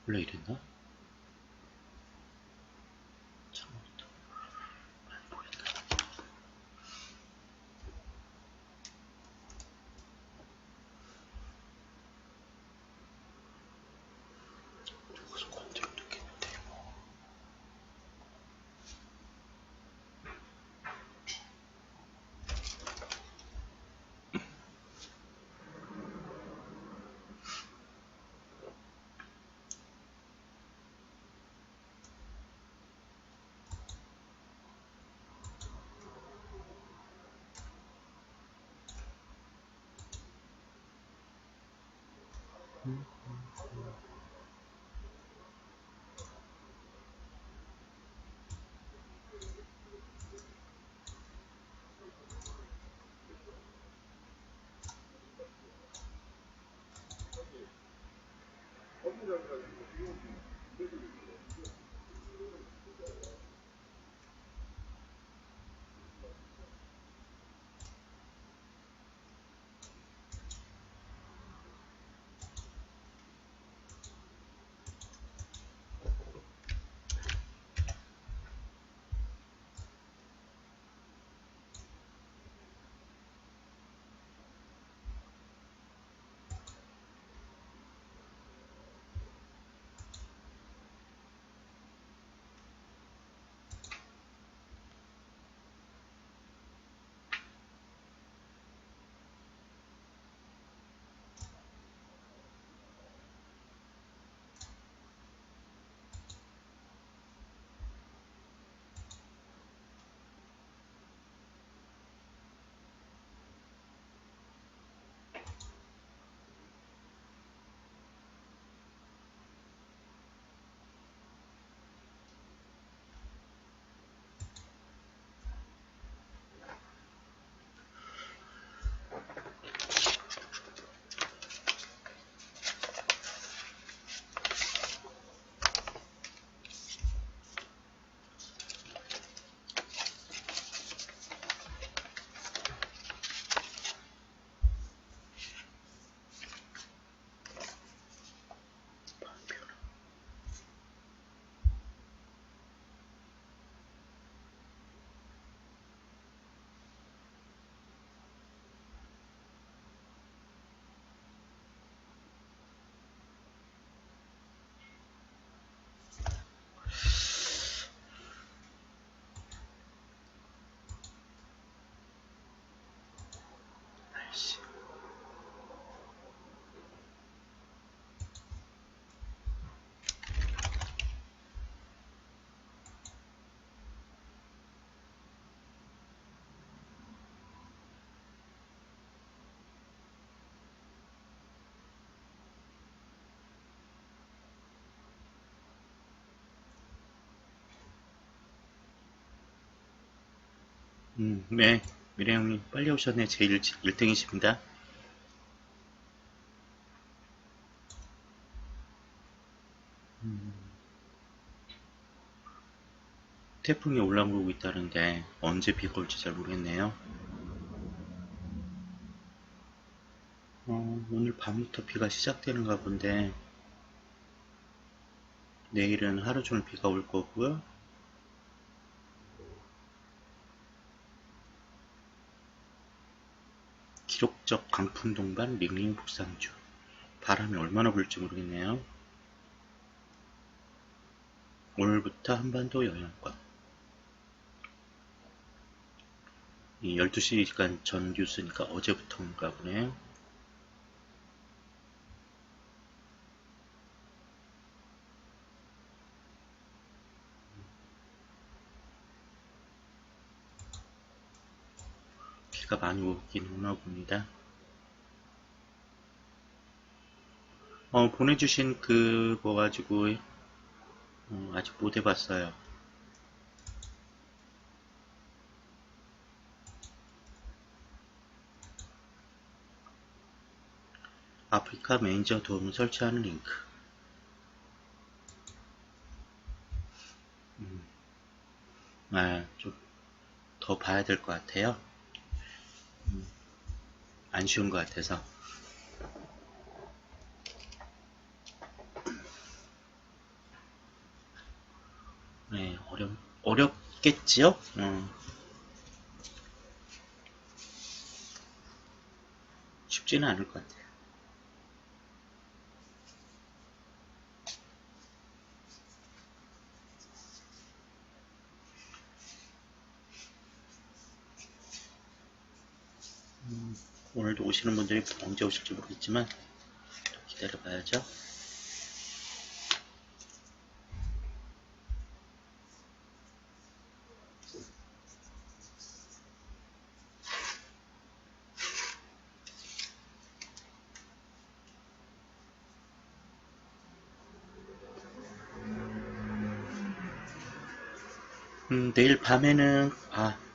원래 이랬나? 처음부터 안 보였나? 저것은 컨트롤 넣겠는데 이거. 날씨. 네. 미래 형님 빨리 오셨네. 제 1등이십니다. 태풍이 올라오고 있다는데 언제 비가 올지 잘 모르겠네요. 오늘 밤부터 비가 시작되는가 본데 내일은 하루 종일 비가 올 거고요. 기록적 강풍 동반 링링 북상주. 바람이 얼마나 불지 모르겠네요. 오늘부터 한반도 영향권. 이 12시간 전 뉴스니까 어제부터인가 보네요. 비가 많이 오긴 오나 봅니다. 보내주신 그거 가지고 아직 못 해봤어요. 아프리카 매니저 도움을 설치하는 링크. 좀 더 봐야 될 것 같아요. 안 쉬운 것 같아서. 네, 어렵겠지요? 쉽지는 않을 것 같아요. 오늘도 오시는 분들이 언제 오실지 모르겠지만 기다려봐야죠. 내일 밤에는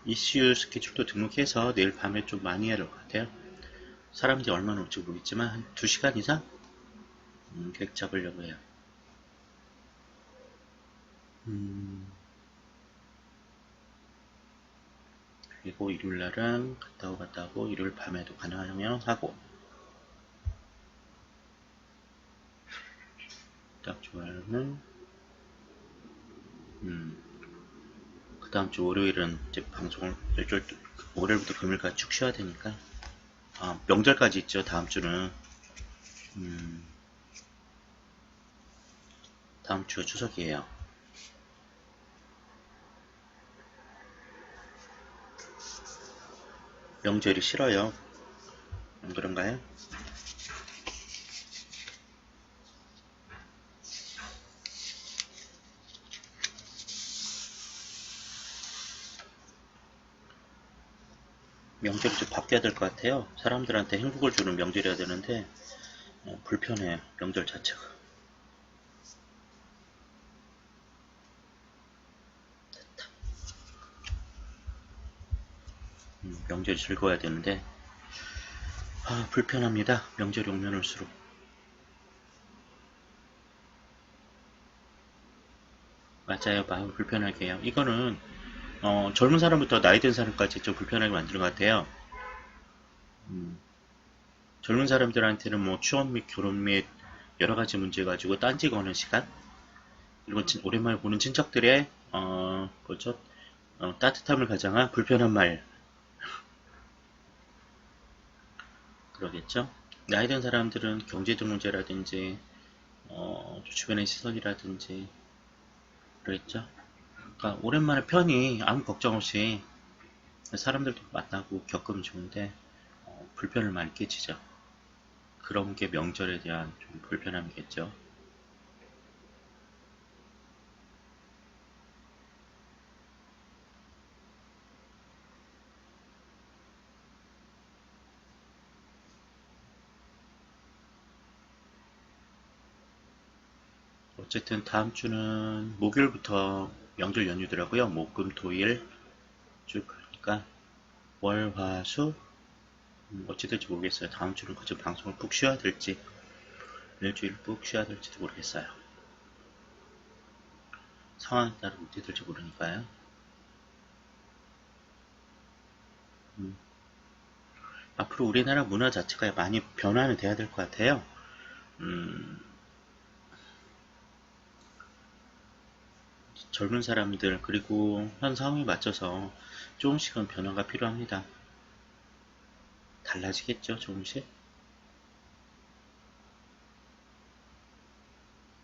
이슈 스케줄도 등록해서 내일 밤에 좀 많이 해야 될 것 같아요. 사람들이 얼마나 올지 모르겠지만 한 2시간 이상 계획 잡으려고 해요. 그리고 일요일날은 갔다 오고 일요일 밤에도 가능하면 하고 딱 좋아요는 그 다음 주 월요일은 이제 방송을 월요일부터 금요일까지 쭉 쉬어야 되니까 명절까지 있죠. 다음 주는 다음 주가 추석이에요. 명절이 싫어요. 안 그런가요? 명절이 좀 바뀌어야 될 것 같아요. 사람들한테 행복을 주는 명절이어야 되는데 불편해요. 명절 자체가. 명절이 즐거워야 되는데 불편합니다. 명절이 오면 올수록. 맞아요. 마음 불편하게 해요. 이거는 젊은 사람부터 나이 든 사람까지 좀 불편하게 만드는 것 같아요. 젊은 사람들한테는 뭐 취업 및 결혼 및 여러 가지 문제 가지고 딴지 거는 시간, 그리고 오랜만에 보는 친척들의 뭐죠? 따뜻함을 가장한 불편한 말 그러겠죠. 나이 든 사람들은 경제적 문제라든지 주변의 시선이라든지 그러겠죠. 그러니까 오랜만에 편히 아무 걱정 없이 사람들도 만나고 겪으면 좋은데 불편을 많이 끼치죠. 그런 게 명절에 대한 좀 불편함이겠죠. 어쨌든 다음 주는 목요일부터 명절 연휴더라고요. 목, 금, 토일 쭉 그러니까 월, 화, 수 어찌 될지 모르겠어요. 다음 주는 그저 방송을 푹 쉬어야 될지 일주일 푹 쉬어야 될지도 모르겠어요. 상황에 따라 어떻게 될지 모르니까요. 음, 앞으로 우리나라 문화 자체가 많이 변화는 돼야 될 것 같아요. 음, 젊은 사람들 그리고 현 상황에 맞춰서 조금씩은 변화가 필요합니다. 달라지겠죠, 조금씩.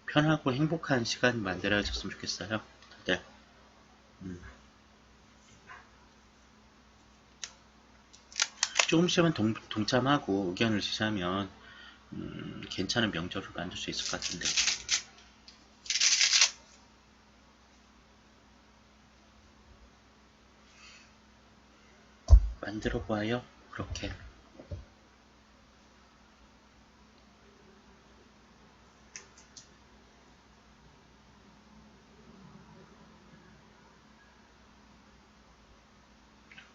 편하고 행복한 시간 만들어졌으면 좋겠어요. 다들. 음, 조금씩은 동참하고 의견을 주자면 괜찮은 명절을 만들 수 있을 것 같은데. 만들어 보아요. 그렇게.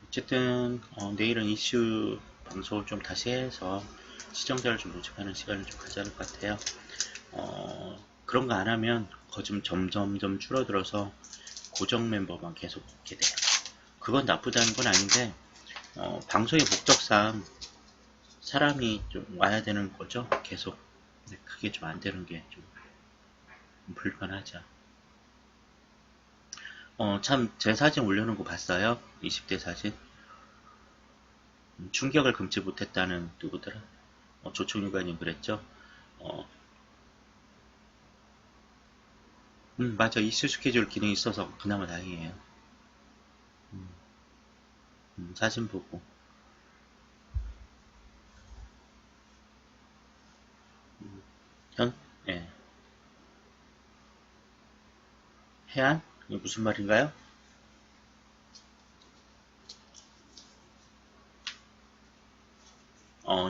어쨌든 내일은 이슈 방송을 좀 다시 해서 시청자를 좀 모집하는 시간을 좀 가져야 할 것 같아요. 그런 거 안 하면 거좀 점점점 줄어들어서 고정 멤버만 계속 있게 돼요. 그건 나쁘다는 건 아닌데 방송의 목적상 사람이 좀 와야 되는 거죠. 계속. 근데 그게 좀 안 되는 게 좀 불편하죠. 참, 제 사진 올려놓은 거 봤어요? 20대 사진? 충격을 금치 못했다는 누구더라? 조총유관님 그랬죠? 어, 맞아. 이슈 스케줄 기능이 있어서 그나마 다행이에요. 음, 사진 보고. 현, 예. 해안? 이게 무슨 말인가요?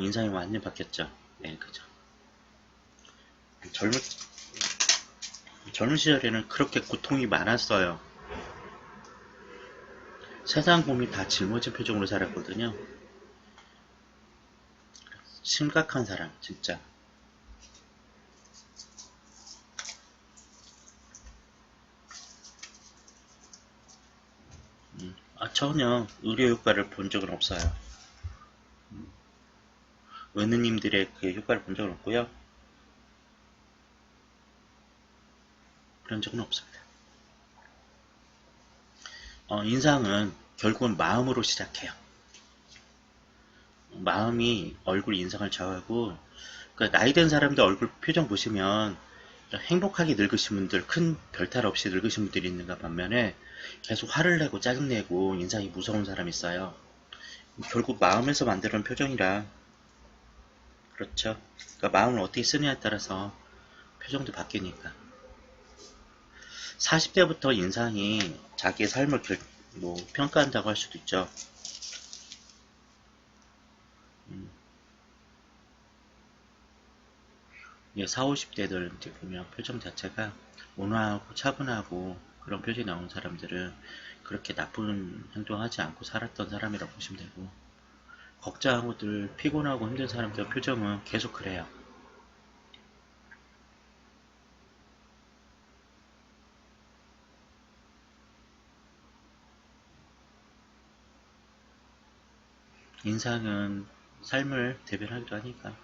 인상이 완전히 바뀌었죠. 네, 그죠. 젊은, 젊은 시절에는 그렇게 고통이 많았어요. 세상 고민 다 짊어진 표정으로 살았거든요. 심각한 사람, 진짜. 전혀 의료 효과를 본 적은 없어요. 은느님들의 그 효과를 본 적은 없고요. 그런 적은 없습니다. 인상은 결국은 마음으로 시작해요. 마음이 얼굴 인상을 좌우하고, 그러니까 나이 든 사람들 얼굴 표정 보시면 행복하게 늙으신 분들, 큰 별탈 없이 늙으신 분들이 있는가 반면에 계속 화를 내고 짜증내고 인상이 무서운 사람이 있어요. 결국 마음에서 만드는 표정이라. 그렇죠. 그러니까 마음을 어떻게 쓰느냐에 따라서 표정도 바뀌니까. 40대부터 인상이 자기의 삶을 평가한다고 할 수도 있죠. 음, 40, 50대들 이제 보면 표정 자체가 온화하고 차분하고 그런 표정이 나오는 사람들은 그렇게 나쁜 행동하지 않고 살았던 사람이라고 보시면 되고, 걱정하고들 피곤하고 힘든 사람들 표정은 계속 그래요. 인상은 삶을 대변하기도 하니까.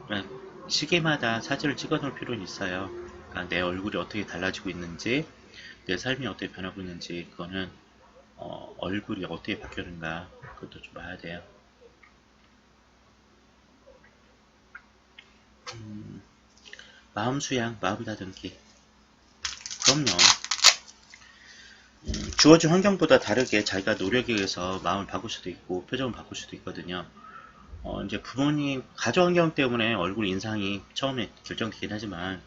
그러니까 시기마다 사진을 찍어 놓을 필요는 있어요. 그러니까 내 얼굴이 어떻게 달라지고 있는지, 내 삶이 어떻게 변하고 있는지, 그거는 얼굴이 어떻게 바뀌었는가, 그것도 좀 봐야 돼요. 마음 수양, 마음 다듬기. 그럼요. 주어진 환경보다 다르게 자기가 노력에 의해서 마음을 바꿀 수도 있고 표정을 바꿀 수도 있거든요. 이제 부모님 가족 환경 때문에 얼굴 인상이 처음에 결정되긴 하지만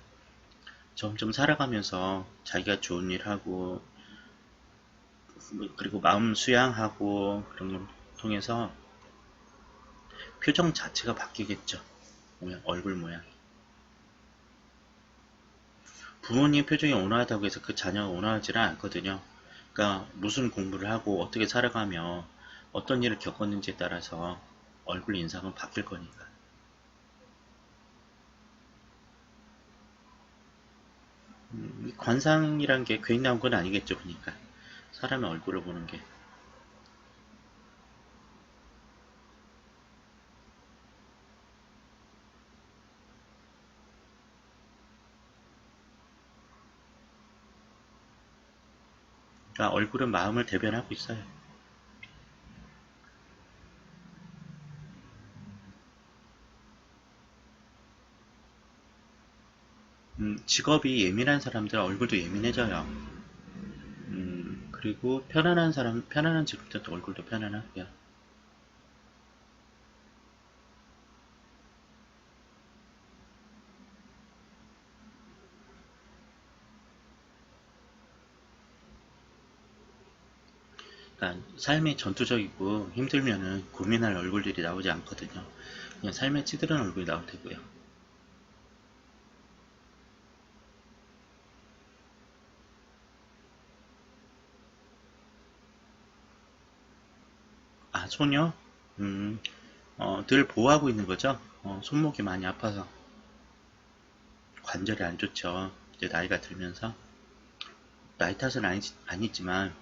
점점 살아가면서 자기가 좋은 일 하고 그리고 마음 수양하고 그런 걸 통해서 표정 자체가 바뀌겠죠. 얼굴 모양. 부모님 표정이 온화하다고 해서 그 자녀가 온화하지는 않거든요. 그러니까 무슨 공부를 하고 어떻게 살아가며 어떤 일을 겪었는지에 따라서 얼굴 인상은 바뀔 거니까. 이 관상이란 게 괜히 나온 건 아니겠죠, 그러니까. 사람의 얼굴을 보는 게. 그러니까 얼굴은 마음을 대변하고 있어요. 직업이 예민한 사람들 얼굴도 예민해져요. 그리고 편안한 사람, 편안한 직업들도 얼굴도 편안하고요. 그러니까 삶이 전투적이고 힘들면은 고민할 얼굴들이 나오지 않거든요. 그냥 삶에 찌들은 얼굴이 나올 테고요. 소녀? 늘 보호하고 있는 거죠. 손목이 많이 아파서 관절이 안 좋죠. 이제 나이가 들면서 나이 탓은 아니지만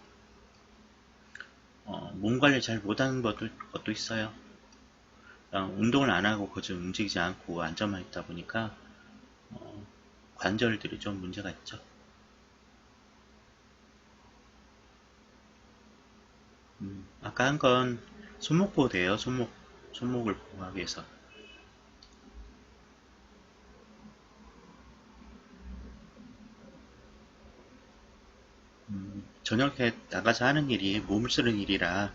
몸 관리 잘 못하는 것도 있어요. 그냥 운동을 안 하고 거의 움직이지 않고 앉아만 있다 보니까 관절들이 좀 문제가 있죠. 아까 한 건 손목 보호대예요. 손목을 보호하기 위해서. 저녁에 나가서 하는 일이 몸을 쓰는 일이라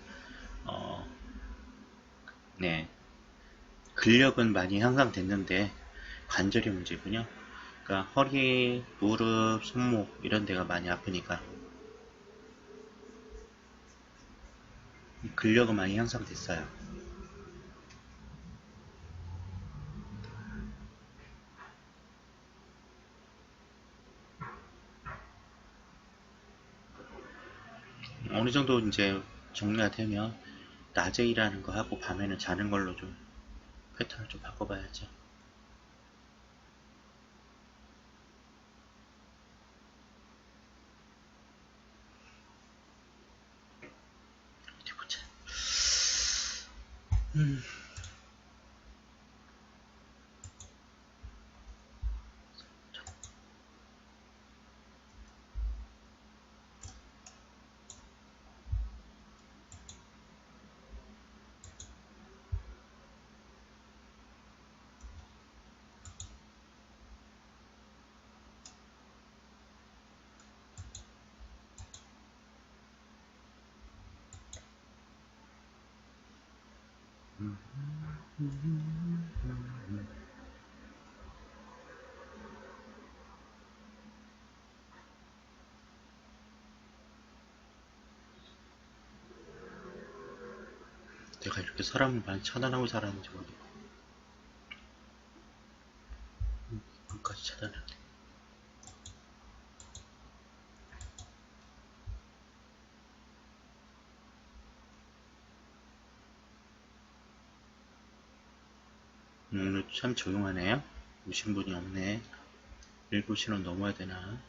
어, 네, 근력은 많이 향상됐는데 관절이 문제군요. 그러니까 허리, 무릎, 손목 이런 데가 많이 아프니까 근력은 많이 향상됐어요. 어느 정도 이제 정리가 되면 낮에 일하는 거 하고 밤에는 자는 걸로 좀 패턴을 좀 바꿔봐야죠. 어디 보자. 음, 내가 이렇게 사람을 많이 차단하고 살았는지 모르겠고 이분까지 차단했네. 오늘 참 조용하네요. 오신 분이 없네. 7시는 넘어야 되나?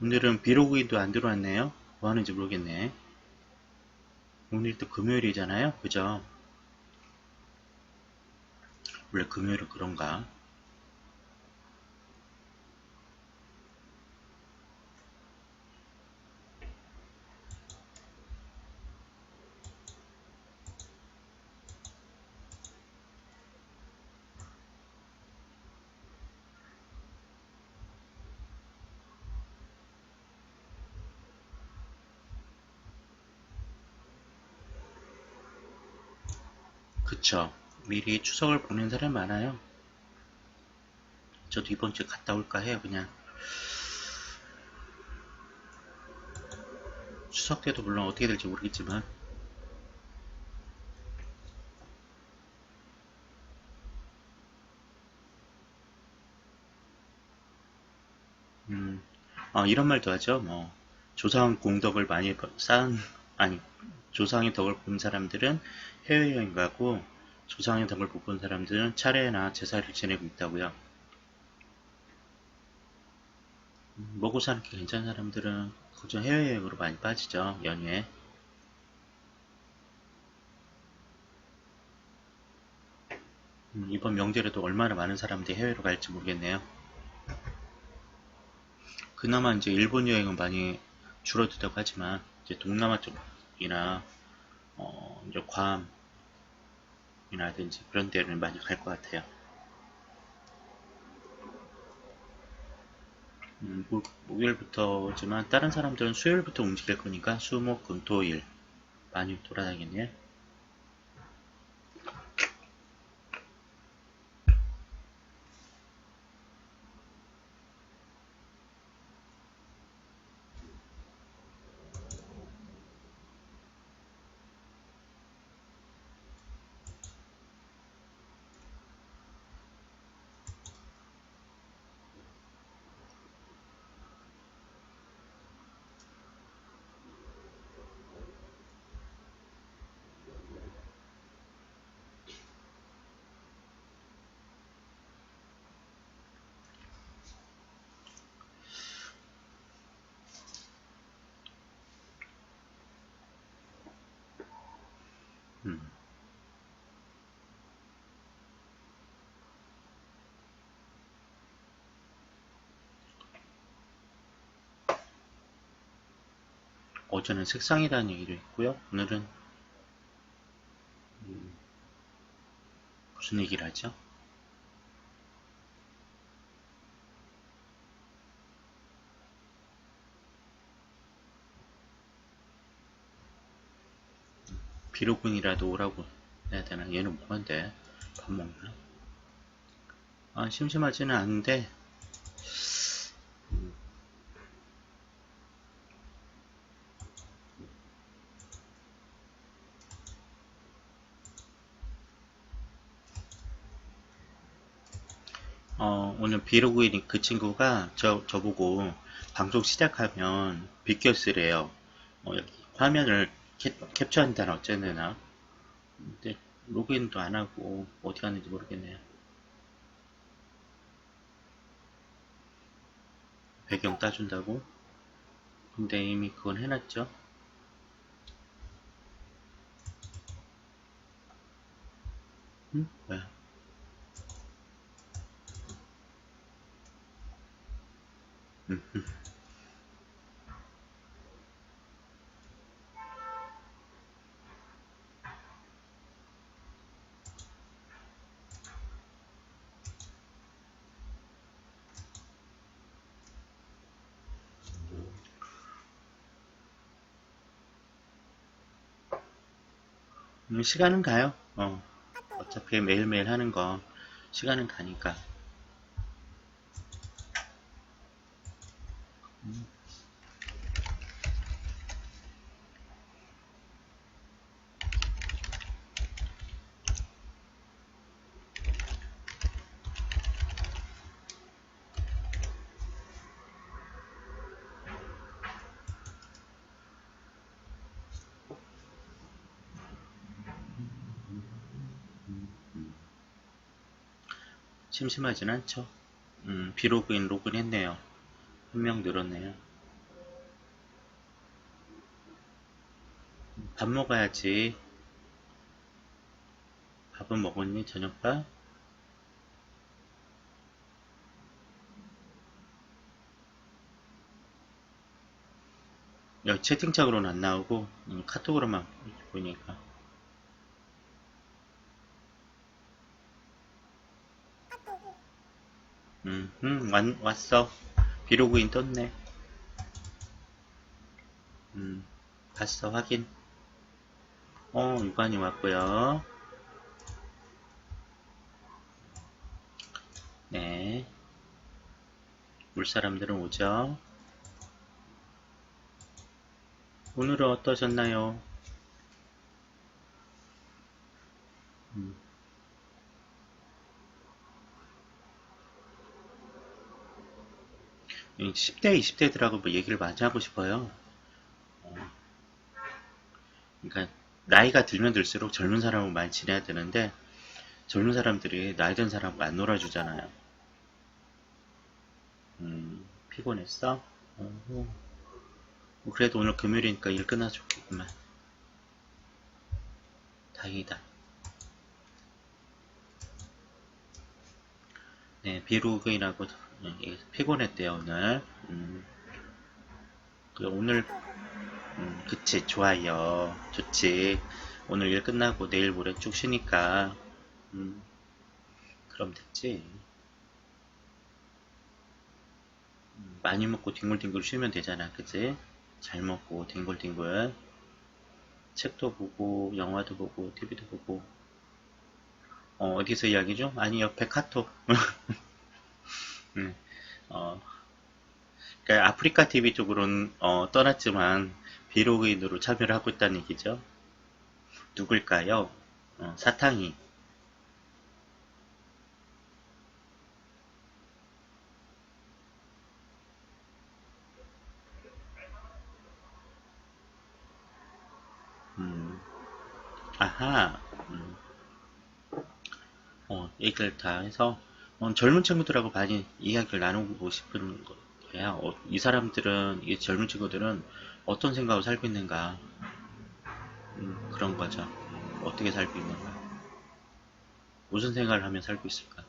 오늘은 비로그인도 안 들어왔네요. 뭐 하는지 모르겠네. 오늘 또 금요일이잖아요. 그죠? 원래 금요일은 그런가? 그쵸. 미리 추석을 보낸 사람 많아요. 저도 이번 주에 갔다 올까 해요. 그냥 추석 때도 물론 어떻게 될지 모르겠지만 음, 이런 말도 하죠. 뭐 조상 공덕을 많이 쌓은 아니 조상의 덕을 본 사람들은 해외여행 가고 조상의 덕을 못 본 사람들은 차례나 제사를 지내고 있다고요. 먹고 사는 게 괜찮은 사람들은 그저 해외여행으로 많이 빠지죠. 연휴에. 이번 명절에도 얼마나 많은 사람들이 해외로 갈지 모르겠네요. 그나마 이제 일본 여행은 많이 줄어들다고 하지만 이제 동남아 쪽이나 이제 괌이라든지 그런 데를 많이 갈 것 같아요. 목요일부터지만 다른 사람들은 수요일부터 움직일 거니까 수, 목, 금, 토, 일 많이 돌아다니겠네요. 어제는 색상이라는 얘기도 했고요. 오늘은 무슨 얘기를 하죠? 비로군이라도 오라고 해야 되나? 얘는 뭐한데? 밥 먹나? 아, 심심하지는 않은데 오늘 비로그인 그 친구가 저보고 방송 시작하면 비껴쓰래요. 여기 화면을 캡처한다나 어쩌나. 근데 로그인도 안 하고 어디 갔는지 모르겠네요. 배경 따준다고? 근데 이미 그건 해놨죠. 응? 뭐야? 응. 시간은 가요. 어차피 매일매일 하는 거 시간은 가니까. 심심하진 않죠. 비로그인 로그인 했네요. 한 명 늘었네요. 밥 먹어야지. 밥은 먹었니? 저녁밥? 여기 채팅창으로는 안 나오고 카톡으로만 보니까. 왔어. 비로그인 떴네. 봤어. 확인. 유관이 왔고요. 네. 물 사람들은 오죠. 오늘은 어떠셨나요? 10대, 20대들하고 뭐 얘기를 많이 하고 싶어요. 그러니까 나이가 들면 들수록 젊은 사람하고 많이 지내야 되는데 젊은 사람들이 나이 든 사람하고 안 놀아주잖아요. 피곤했어? 그래도 오늘 금요일이니까 일 끝나서 좋겠구만. 다행이다. 네, 비로그인하고 피곤했대요 오늘. 오늘 그치, 좋아요. 좋지. 오늘 일 끝나고 내일 모레 쭉 쉬니까 음, 그럼 됐지. 많이 먹고 뒹굴뒹굴 쉬면 되잖아, 그치? 잘 먹고 뒹굴뒹굴 책도 보고 영화도 보고 TV도 보고. 어디서 이야기죠? 아니, 옆에 카톡. 음, 어, 그러니까 아프리카 TV 쪽으로는 떠났지만 비로그인으로 참여를 하고 있다는 얘기죠. 누굴까요? 사탕이. 음, 아하. 얘기를 다 해서 젊은 친구들하고 많이 이야기를 나누고 싶은 거야. 이 사람들은, 이 젊은 친구들은 어떤 생각으로 살고 있는가. 그런 거죠. 어떻게 살고 있는가. 무슨 생각을 하며 살고 있을까.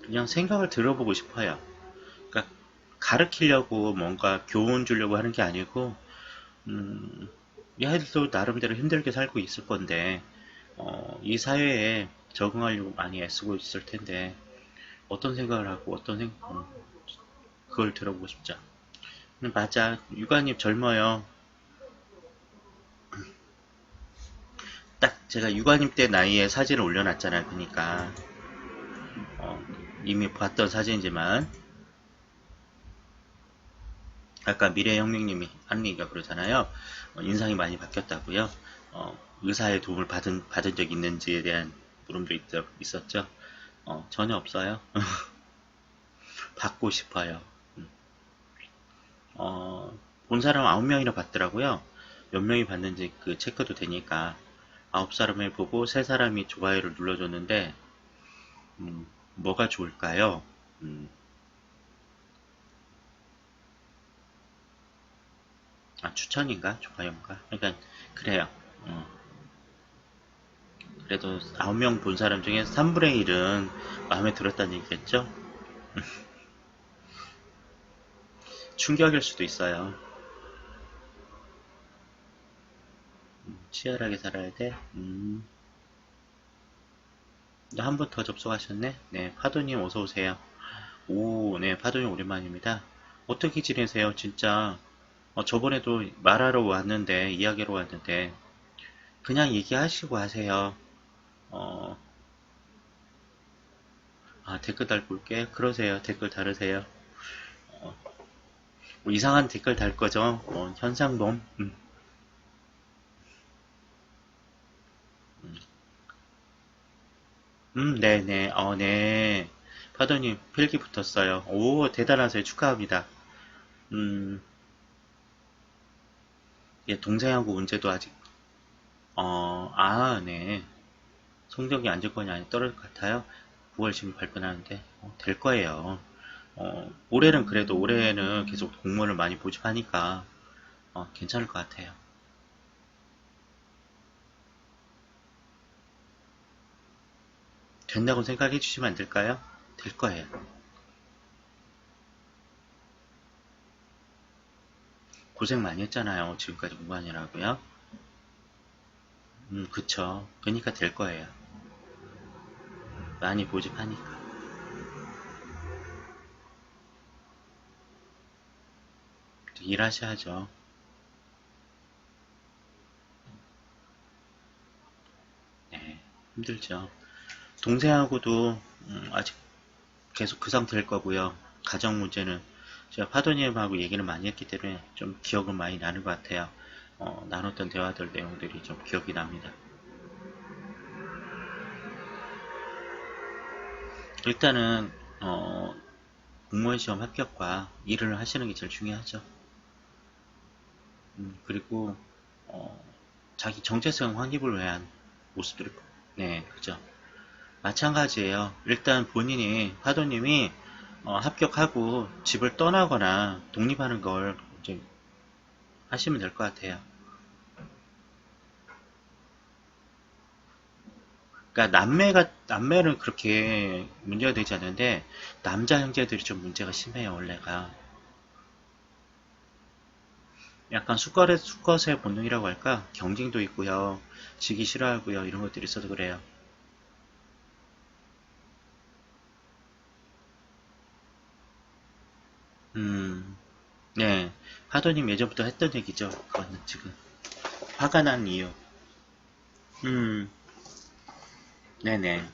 그냥 생각을 들어보고 싶어요. 그러니까 가르치려고 뭔가 교훈 주려고 하는 게 아니고, 얘들도 나름대로 힘들게 살고 있을 건데, 이 사회에 적응하려고 많이 애쓰고 있을 텐데, 어떤 생각을 하고 그걸 들어보고 싶죠. 맞아. 육아님 젊어요. 딱 제가 육아님 때 나이에 사진을 올려놨잖아요. 그러니까 어, 이미 봤던 사진이지만 아까 미래혁명님이 한 얘기가 그러잖아요. 인상이 많이 바뀌었다고요. 의사의 도움을 받은 적 있는지에 대한 물음도 있었죠. 전혀 없어요. 받고 싶어요. 음. 본 사람 9명이나 받더라고요. 몇 명이 받는지 그 체크도 되니까 9사람을 보고 3사람이 좋아요를 눌러줬는데 뭐가 좋을까요? 음, 추천인가? 좋아요인가? 그러니까 그래요. 어, 그래도 9명 본 사람 중에 3분의 1은 마음에 들었다는 얘기겠죠? 충격일 수도 있어요. 치열하게 살아야 돼. 한 분 더 접속하셨네? 네, 파도님 어서오세요. 오, 네, 파도님 오랜만입니다. 어떻게 지내세요? 진짜, 저번에도 말하러 왔는데, 이야기로 왔는데, 그냥 얘기하시고 하세요. 어, 댓글 달고 올게. 그러세요. 댓글 다르세요. 어, 뭐 이상한 댓글 달 거죠? 현상범. 네네. 네. 파도님, 필기 붙었어요. 오, 대단하세요. 축하합니다. 음, 예, 동생하고 문제도 아직, 네. 성적이 안좋거니 아니 떨어질 것 같아요. 9월 지금 발표나는데, 될 거예요. 올해는 그래도 올해는 계속 공무원을 많이 모집하니까, 괜찮을 것 같아요. 된다고 생각해 주시면 안 될까요? 될 거예요. 고생 많이 했잖아요. 지금까지 공부하느라고요. 그쵸. 그러니까 될 거예요. 많이 모집하니까. 일하셔야죠. 네, 힘들죠. 동생하고도 아직 계속 그 상태일 거고요. 가정 문제는 제가 파도님하고 얘기를 많이 했기 때문에 좀 기억을 많이 나는 것 같아요. 나눴던 대화들 내용들이 좀 기억이 납니다. 일단은 공무원 시험 합격과 일을 하시는 게 제일 중요하죠. 그리고 어, 자기 정체성 확립을 위한 모습들을 네, 그죠. 마찬가지예요. 일단 본인이 파도님이 합격하고 집을 떠나거나 독립하는 걸 이제 하시면 될 것 같아요. 그러니까 남매는 그렇게 문제가 되지 않는데 남자 형제들이 좀 문제가 심해요. 원래가 약간 수컷의 본능이라고 할까? 경쟁도 있고요. 지기 싫어하고요. 이런 것들이 있어서 그래요. 음, 네. 하도님 예전부터 했던 얘기죠. 그거는 지금 화가 난 이유. 음, 네네.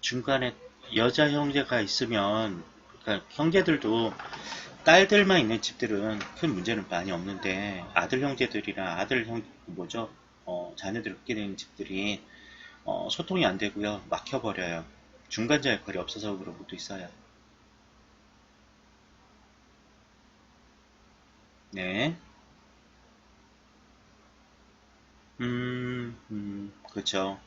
중간에 여자 형제가 있으면, 그러니까 형제들도 딸들만 있는 집들은 큰 문제는 많이 없는데 아들 형제들이나 아들 형 뭐죠? 자녀들 갖게 되는 집들이 소통이 안 되고요. 막혀버려요. 중간자 역할이 없어서 그런 것도 있어요. 네. 그쵸.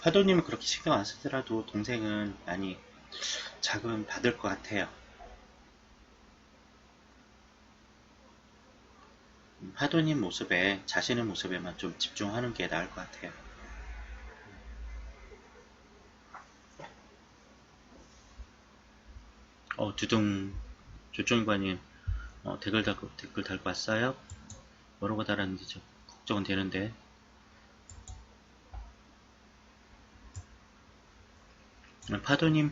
파도님은 그렇게 신경 안 쓰더라도 동생은 많이 자극은 받을 것 같아요. 파도님 모습에, 자신의 모습에만 좀 집중하는 게 나을 것 같아요. 조종관님, 댓글 달고 왔어요? 뭐라고 달았는지 좀 걱정은 되는데. 파도님,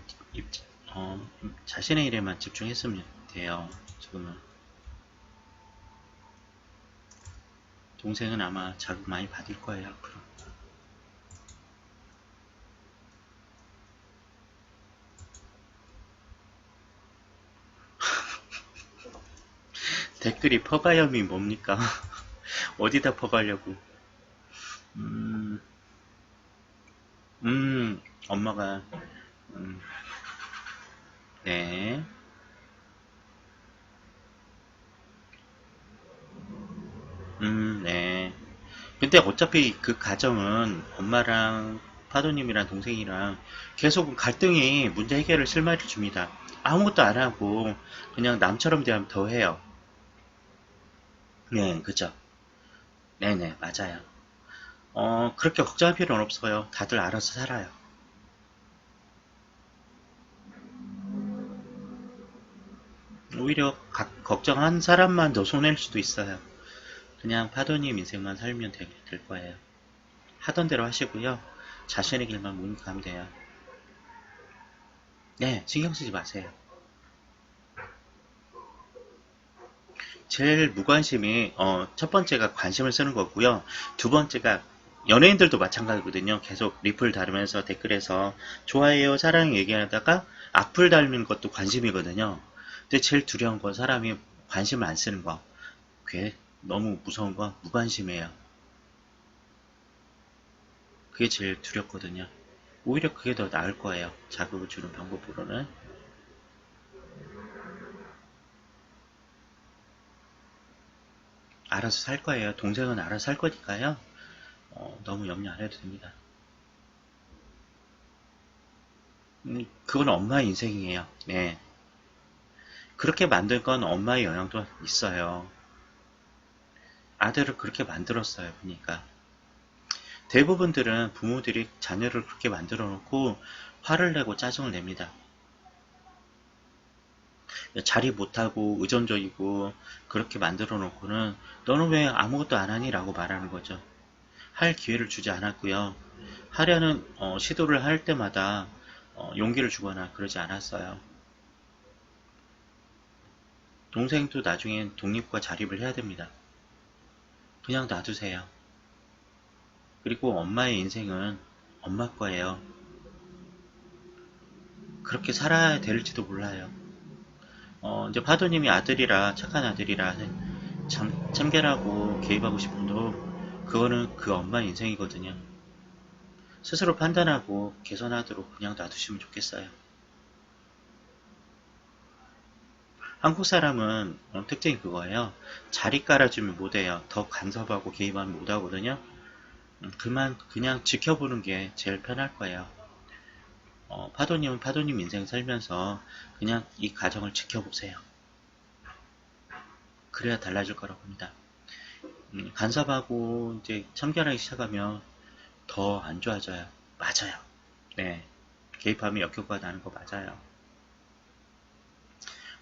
자신의 일에만 집중했으면 돼요. 지금은. 동생은 아마 자극 많이 받을 거예요, 앞으로. 댓글이 퍼가염이 뭡니까? 어디다 퍼가려고? 음, 엄마가, 음, 네. 네. 근데 어차피 그 가정은 엄마랑 파도님이랑 동생이랑 계속 갈등이 문제 해결을 실마리를 줍니다. 아무것도 안 하고 그냥 남처럼 대하면 더 해요. 네, 그죠. 네네, 맞아요. 그렇게 걱정할 필요는 없어요. 다들 알아서 살아요. 오히려 걱정한 사람만 더 손해일 수도 있어요. 그냥 파도님 인생만 살면 될 거예요. 하던 대로 하시고요. 자신의 길만 문 가면 돼요. 네, 신경 쓰지 마세요. 제일 무관심이 첫 번째가 관심을 쓰는 거고요. 두 번째가 연예인들도 마찬가지거든요. 계속 리플 다루면서 댓글에서 좋아해요, 사랑 얘기하다가 악플 달는 것도 관심이거든요. 근데 제일 두려운 건 사람이 관심을 안 쓰는 거. 그게 너무 무서운 건 무관심이에요. 그게 제일 두렵거든요. 오히려 그게 더 나을 거예요. 자극을 주는 방법으로는. 알아서 살 거예요. 동생은 알아서 살 거니까요. 너무 염려 안 해도 됩니다. 그건 엄마의 인생이에요. 네. 그렇게 만든 건 엄마의 영향도 있어요. 아들을 그렇게 만들었어요. 보니까. 대부분들은 부모들이 자녀를 그렇게 만들어 놓고 화를 내고 짜증을 냅니다. 자리 못하고 의존적이고 그렇게 만들어 놓고는 너는 왜 아무것도 안 하니? 라고 말하는 거죠. 할 기회를 주지 않았고요. 하려는 시도를 할 때마다 용기를 주거나 그러지 않았어요. 동생도 나중엔 독립과 자립을 해야 됩니다. 그냥 놔두세요. 그리고 엄마의 인생은 엄마 거예요. 그렇게 살아야 될지도 몰라요. 이제 파도님이 아들이라, 착한 아들이라 참견하고 개입하고 싶어도 그거는 그 엄마 인생이거든요. 스스로 판단하고 개선하도록 그냥 놔두시면 좋겠어요. 한국 사람은 특징이 그거예요. 자리 깔아주면 못해요. 더 간섭하고 개입하면 못하거든요. 그냥 지켜보는 게 제일 편할 거예요. 파도님은 파도님 인생 살면서 그냥 이 가정을 지켜보세요. 그래야 달라질 거라고 봅니다. 간섭하고 이제 참견하기 시작하면 더 안 좋아져요. 맞아요. 네. 개입하면 역효과가 나는 거 맞아요.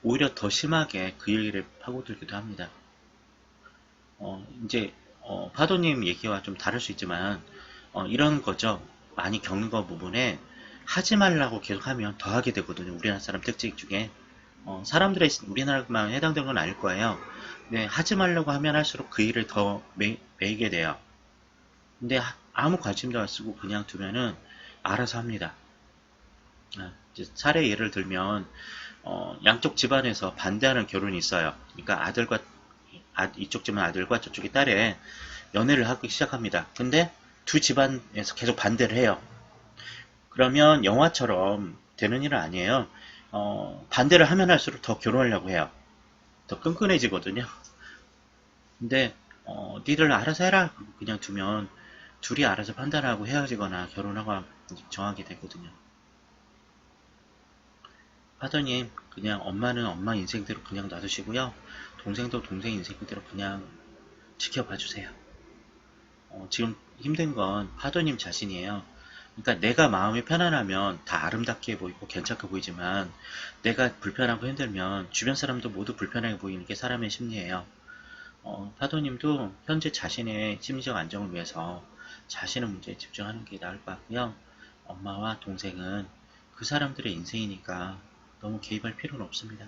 오히려 더 심하게 그 얘기를 파고들기도 합니다. 이제 파도님 얘기와 좀 다를 수 있지만 이런 거죠. 많이 겪는 거 부분에 하지 말라고 계속 하면 더 하게 되거든요. 우리나라 사람 특징 중에 사람들의 우리나라만 해당되는 건 아닐 거예요. 네, 하지 말라고 하면 할수록 그 일을 더 매이게 돼요. 근데 아무 관심도 안 쓰고 그냥 두면은 알아서 합니다. 사례 예를 들면 양쪽 집안에서 반대하는 결혼이 있어요. 그러니까 이쪽 집안 아들과 저쪽의 딸의 연애를 하기 시작합니다. 근데 두 집안에서 계속 반대를 해요. 그러면 영화처럼 되는 일은 아니에요. 반대를 하면 할수록 더 결혼하려고 해요. 더 끈끈해지거든요. 근데 니들 알아서 해라 그냥 두면 둘이 알아서 판단하고 헤어지거나 결혼하고 정하게 되거든요. 파더님, 그냥 엄마는 엄마 인생대로 그냥 놔두시고요. 동생도 동생 인생대로 그냥 지켜봐 주세요. 지금 힘든 건 파더님 자신이에요. 그러니까 내가 마음이 편안하면 다 아름답게 보이고 괜찮게 보이지만 내가 불편하고 힘들면 주변 사람도 모두 불편하게 보이는 게 사람의 심리예요. 파도님도 현재 자신의 심리적 안정을 위해서 자신의 문제에 집중하는 게 나을 것 같고요. 엄마와 동생은 그 사람들의 인생이니까 너무 개입할 필요는 없습니다.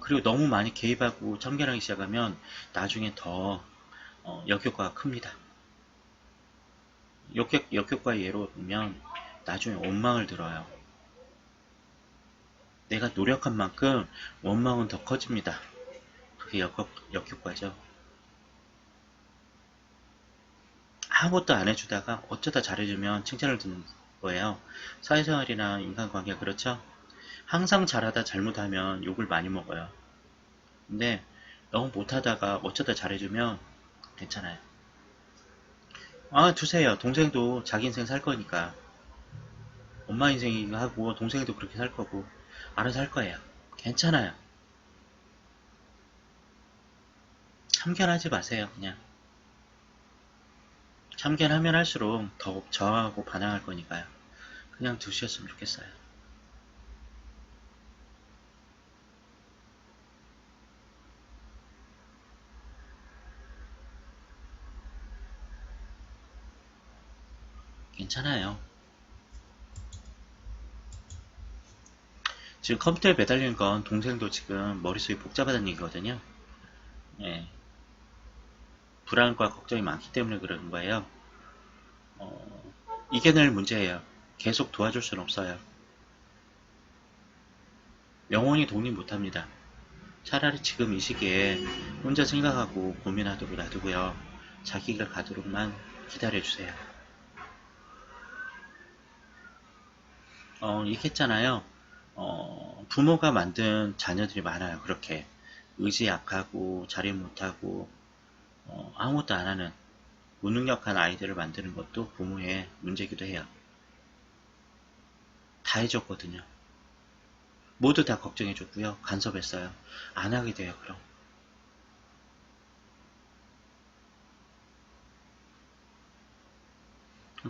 그리고 너무 많이 개입하고 참견하기 시작하면 나중에 더 역효과가 큽니다. 역효과 예로 보면 나중에 원망을 들어요. 내가 노력한 만큼 원망은 더 커집니다. 그게 역효과죠. 아무것도 안 해주다가 어쩌다 잘해주면 칭찬을 듣는 거예요. 사회생활이나 인간관계가 그렇죠? 항상 잘하다 잘못하면 욕을 많이 먹어요. 근데 너무 못하다가 어쩌다 잘해주면 괜찮아요. 아, 두세요. 동생도 자기 인생 살 거니까. 엄마 인생이기도 하고 동생도 그렇게 살 거고 알아서 할 거예요. 괜찮아요. 참견하지 마세요. 그냥 참견하면 할수록 더 저하고 반항할 거니까요. 그냥 두셨으면 좋겠어요. 괜찮아요. 지금 컴퓨터에 매달리는 건 동생도 지금 머릿속이 복잡하다는 얘기거든요. 예, 불안과 걱정이 많기 때문에 그러는 거예요. 이겨낼 문제예요. 계속 도와줄 수는 없어요. 영원히 독립 못합니다. 차라리 지금 이 시기에 혼자 생각하고 고민하도록 놔두고요. 자기가 가도록만 기다려주세요. 얘기했잖아요. 부모가 만든 자녀들이 많아요. 그렇게 의지 약하고 자립 못하고 아무것도 안 하는 무능력한 아이들을 만드는 것도 부모의 문제이기도 해요. 다 해줬거든요. 모두 다 걱정해줬고요. 간섭했어요. 안 하게 돼요. 그럼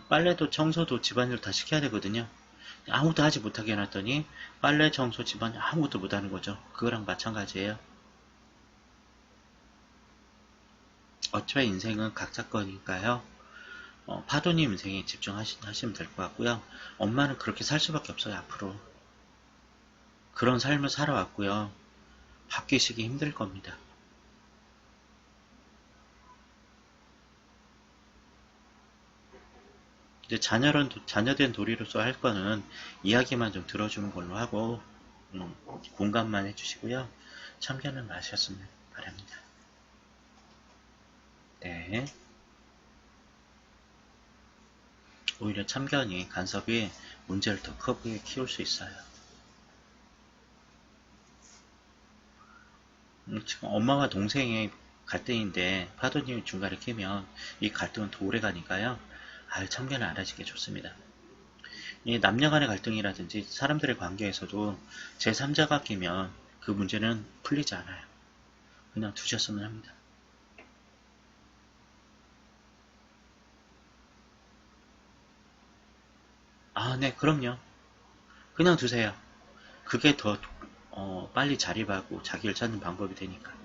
빨래도 청소도 집안일 다 시켜야 되거든요. 아무도 하지 못하게 해놨더니 빨래 청소 집안일 아무것도 못하는 거죠. 그거랑 마찬가지예요. 어차피 인생은 각자 거니까요. 파도님 인생에 집중하시면 될 것 같고요. 엄마는 그렇게 살 수밖에 없어요. 앞으로 그런 삶을 살아왔고요. 바뀌시기 힘들 겁니다. 이제 자녀된 도리로서 할 거는 이야기만 좀 들어주는 걸로 하고 공감만 해주시고요. 참견은 마셨으면 바랍니다. 네. 오히려 참견이 간섭이 문제를 더 크게 키울 수 있어요. 지금 엄마와 동생의 갈등인데 파도님이 중간에 끼면 이 갈등은 더 오래 가니까요. 참견을 안 하시는 게 좋습니다. 이 남녀 간의 갈등이라든지 사람들의 관계에서도 제3자가 끼면 그 문제는 풀리지 않아요. 그냥 두셨으면 합니다. 아, 네, 그럼요. 그냥 두세요. 그게 더 빨리 자립하고 자기를 찾는 방법이 되니까.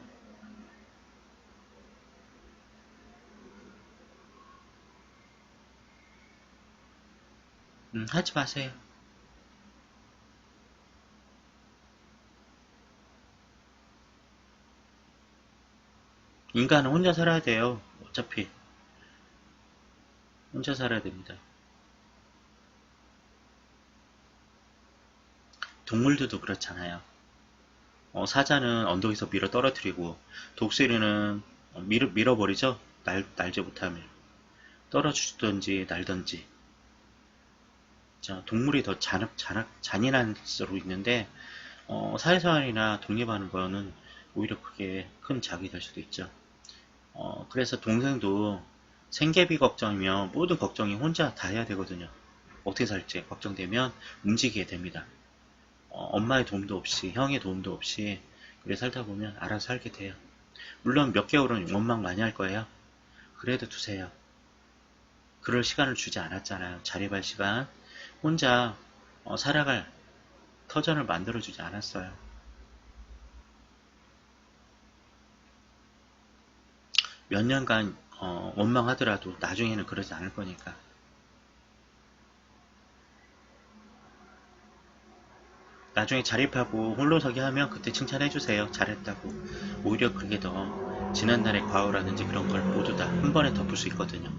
하지 마세요. 인간은 혼자 살아야 돼요. 어차피 혼자 살아야 됩니다. 동물들도 그렇잖아요. 사자는 언덕에서 밀어 떨어뜨리고 독수리는 밀어버리죠. 날지 못하면 떨어지든지 날든지. 자, 동물이 더 잔인한 수로 있는데 사회생활이나 독립하는 거는 오히려 그게 큰 작이 될 수도 있죠. 그래서 동생도 생계비 걱정이면 모든 걱정이 혼자 다 해야 되거든요. 어떻게 살지 걱정되면 움직이게 됩니다. 엄마의 도움도 없이, 형의 도움도 없이, 그래 살다 보면 알아서 살게 돼요. 물론 몇 개월은 원망 많이 할 거예요. 그래도 두세요. 그럴 시간을 주지 않았잖아요. 자립할 시간. 혼자 살아갈 터전을 만들어주지 않았어요. 몇 년간 원망하더라도 나중에는 그러지 않을 거니까. 나중에 자립하고 홀로서기 하면 그때 칭찬해주세요. 잘했다고. 오히려 그게 더 지난날의 과오라든지 그런 걸 모두 다 한 번에 덮을 수 있거든요.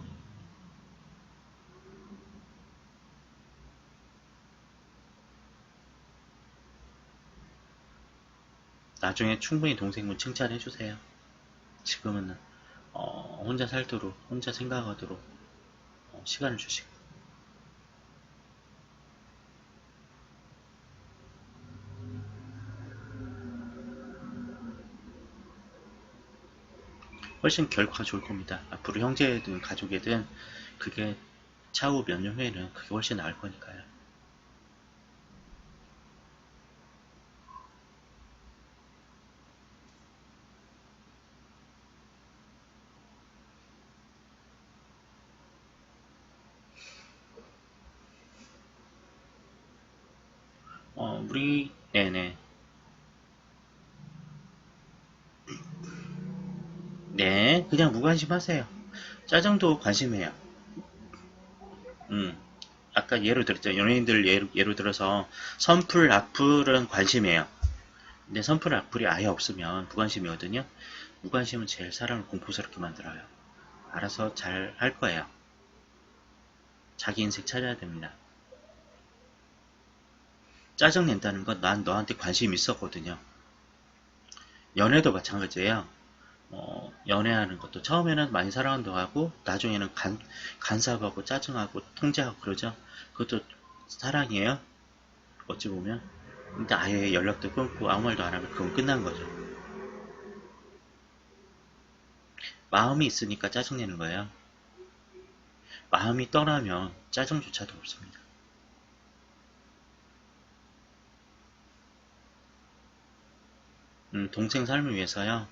나중에 충분히 동생분 칭찬해주세요. 지금은 혼자 살도록, 혼자 생각하도록 시간을 주시고. 훨씬 결과가 좋을 겁니다. 앞으로 형제든 가족이든 그게 차후 몇 년 후에는 그게 훨씬 나을 거니까요. 네네. 네, 그냥 무관심 하세요. 짜증도 관심해요. 음, 아까 예로 들었죠. 연예인들 예로 들어서 선풀, 악플은 관심해요. 근데 선풀, 악플이 아예 없으면 무관심이거든요. 무관심은 제일 사람을 공포스럽게 만들어요. 알아서 잘 할 거예요. 자기 인생 찾아야 됩니다. 짜증 낸다는 건 난 너한테 관심 있었거든요. 연애도 마찬가지예요. 연애하는 것도 처음에는 많이 사랑한다고 하고 나중에는 간섭하고 짜증하고 통제하고 그러죠. 그것도 사랑이에요. 어찌 보면. 근데 아예 연락도 끊고 아무 말도 안 하면 그건 끝난 거죠. 마음이 있으니까 짜증내는 거예요. 마음이 떠나면 짜증조차도 없습니다. 동생 삶을 위해서요.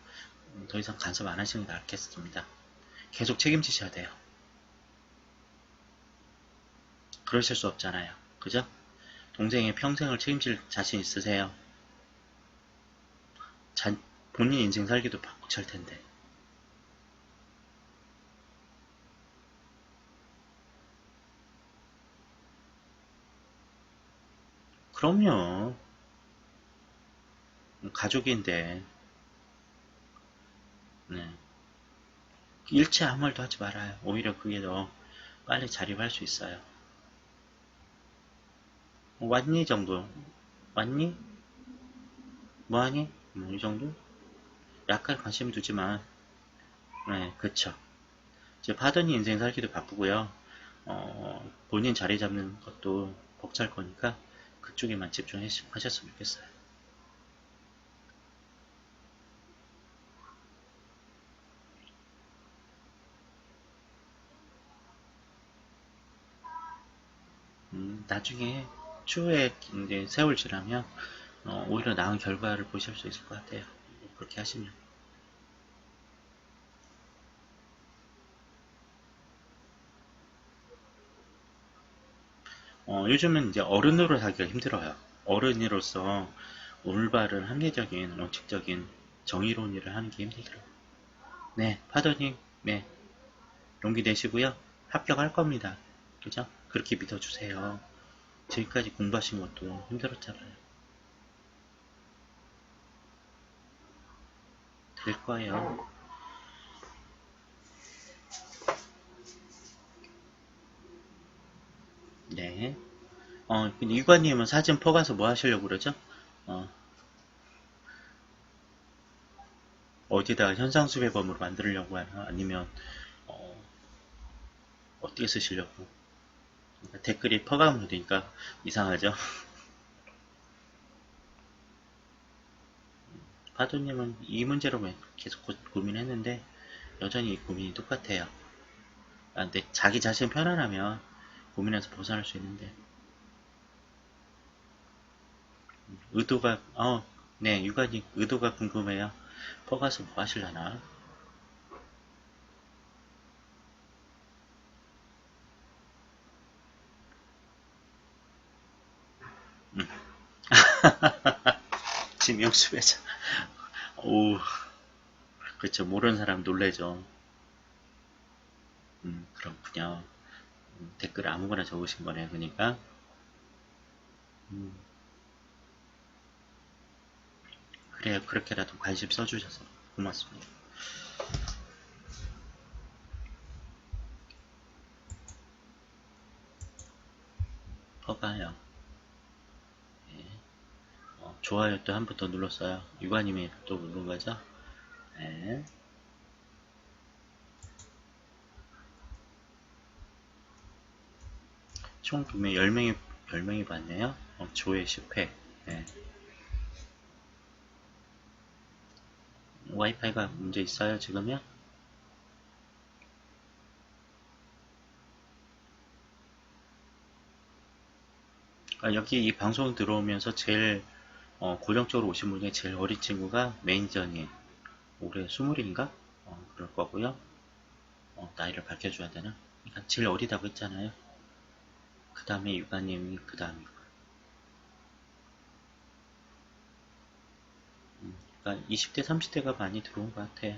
더 이상 간섭 안 하시는 게 낫겠습니다. 계속 책임지셔야 돼요. 그러실 수 없잖아요. 그죠? 동생의 평생을 책임질 자신 있으세요? 본인 인생 살기도 벅찰 텐데. 그럼요. 가족인데. 네. 일체 아무 말도 하지 말아요. 오히려 그게 더 빨리 자립할 수 있어요. 왔니 정도. 왔니? 뭐하니? 뭐 이 정도? 약간 관심 두지만. 네, 그쵸. 이제 파더니 인생 살기도 바쁘고요. 본인 자리 잡는 것도 벅찰 거니까 그쪽에만 집중하셨으면 좋겠어요. 나중에 추후에 이제 세월 지나면 오히려 나은 결과를 보실 수 있을 것 같아요. 그렇게 하시면. 요즘은 이제 어른으로 하기가 힘들어요. 어른으로서 올바른 합리적인 원칙적인 정의로운 일을 하는 게 힘들더라고요. 네, 파더님, 네, 용기 내시고요. 합격할 겁니다. 그죠? 그렇게 믿어주세요. 지금까지 공부하신 것도 힘들었잖아요. 될 거예요. 네. 근데 유관님은 사진 퍼가서 뭐 하시려고 그러죠? 어, 어디다가 현상수배범으로 만들려고 하나? 아니면, 어, 어떻게 쓰시려고? 댓글이 퍼가면 되니까 이상하죠? 파도님은 이 문제로 계속 고민했는데, 여전히 고민이 똑같아요. 근데 자기 자신 편안하면 고민에서 벗어날 수 있는데 의도가 네 육아님 의도가 궁금해요. 퍼가서 뭐 하실라나? 지명수배자. 오, 그렇죠. 모르는 사람 놀래죠. 그렇군요. 댓글 아무거나 적으신 거네요. 그러니까 음, 그래요. 그렇게라도 관심 써주셔서 고맙습니다. 퍼가요. 네. 좋아요 또 한 번 더 눌렀어요. 유관님이 또 누른 거죠? 네. 총 보면 10명이 봤네요. 조회 10회. 네. 와이파이가 문제 있어요, 지금요? 여기 이 방송 들어오면서 제일 고정적으로 오신 분 중에 제일 어린 친구가 매니저님. 올해 20인가? 그럴 거고요. 나이를 밝혀줘야 되나? 그러니까 제일 어리다고 했잖아요. 그 다음에 유가님이 그 다음이고. 그러니까 20대, 30대가 많이 들어온 것 같아.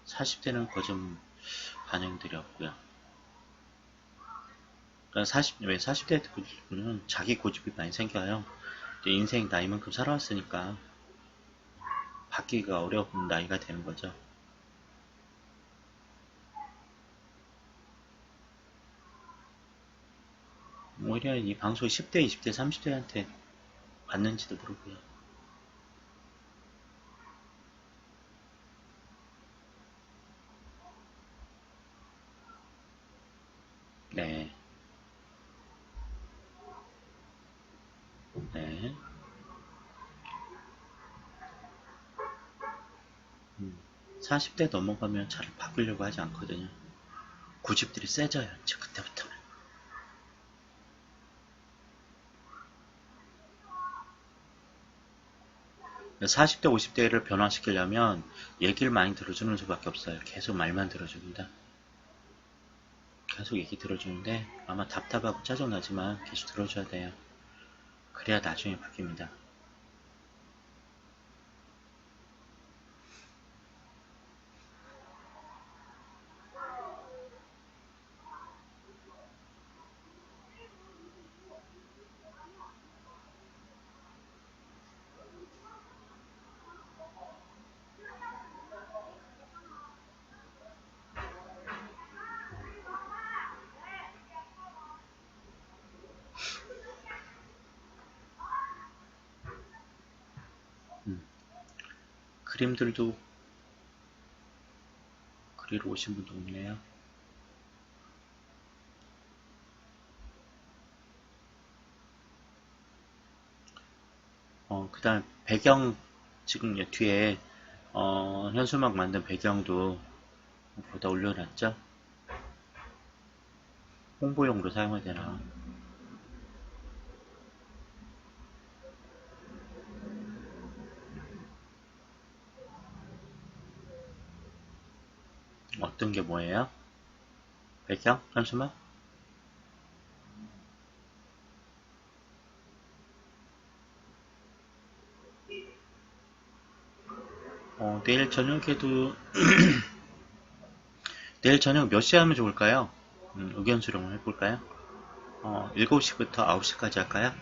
40대는 거좀 반영들이 없고요. 그러니까 왜 40대 분은 자기 고집이 많이 생겨요. 인생 나이만큼 살아왔으니까 바뀌기가 어려운 나이가 되는 거죠. 오히려 이 방송이 10대, 20대, 30대한테 맞는지도 모르고요. 네, 네. 40대 넘어가면 잘 바꾸려고 하지 않거든요. 고집들이 세져요. 이제 그때부터는. 40대, 50대를 변화시키려면 얘기를 많이 들어주는 수밖에 없어요. 계속 말만 들어줍니다. 계속 얘기 들어주는데 아마 답답하고 짜증나지만 계속 들어줘야 돼요. 그래야 나중에 바뀝니다. 음, 그림들도 그리러 오신 분도 없네요. 그 다음 배경 지금 뒤에 현수막 만든 배경도 거기다 올려놨죠? 홍보용으로 사용해야 되나? 어떤 게 뭐예요? 배경? 현수막? 내일 저녁에도 내일 저녁 몇 시에 하면 좋을까요? 의견 수렴을 해볼까요? 7시부터 9시까지 할까요?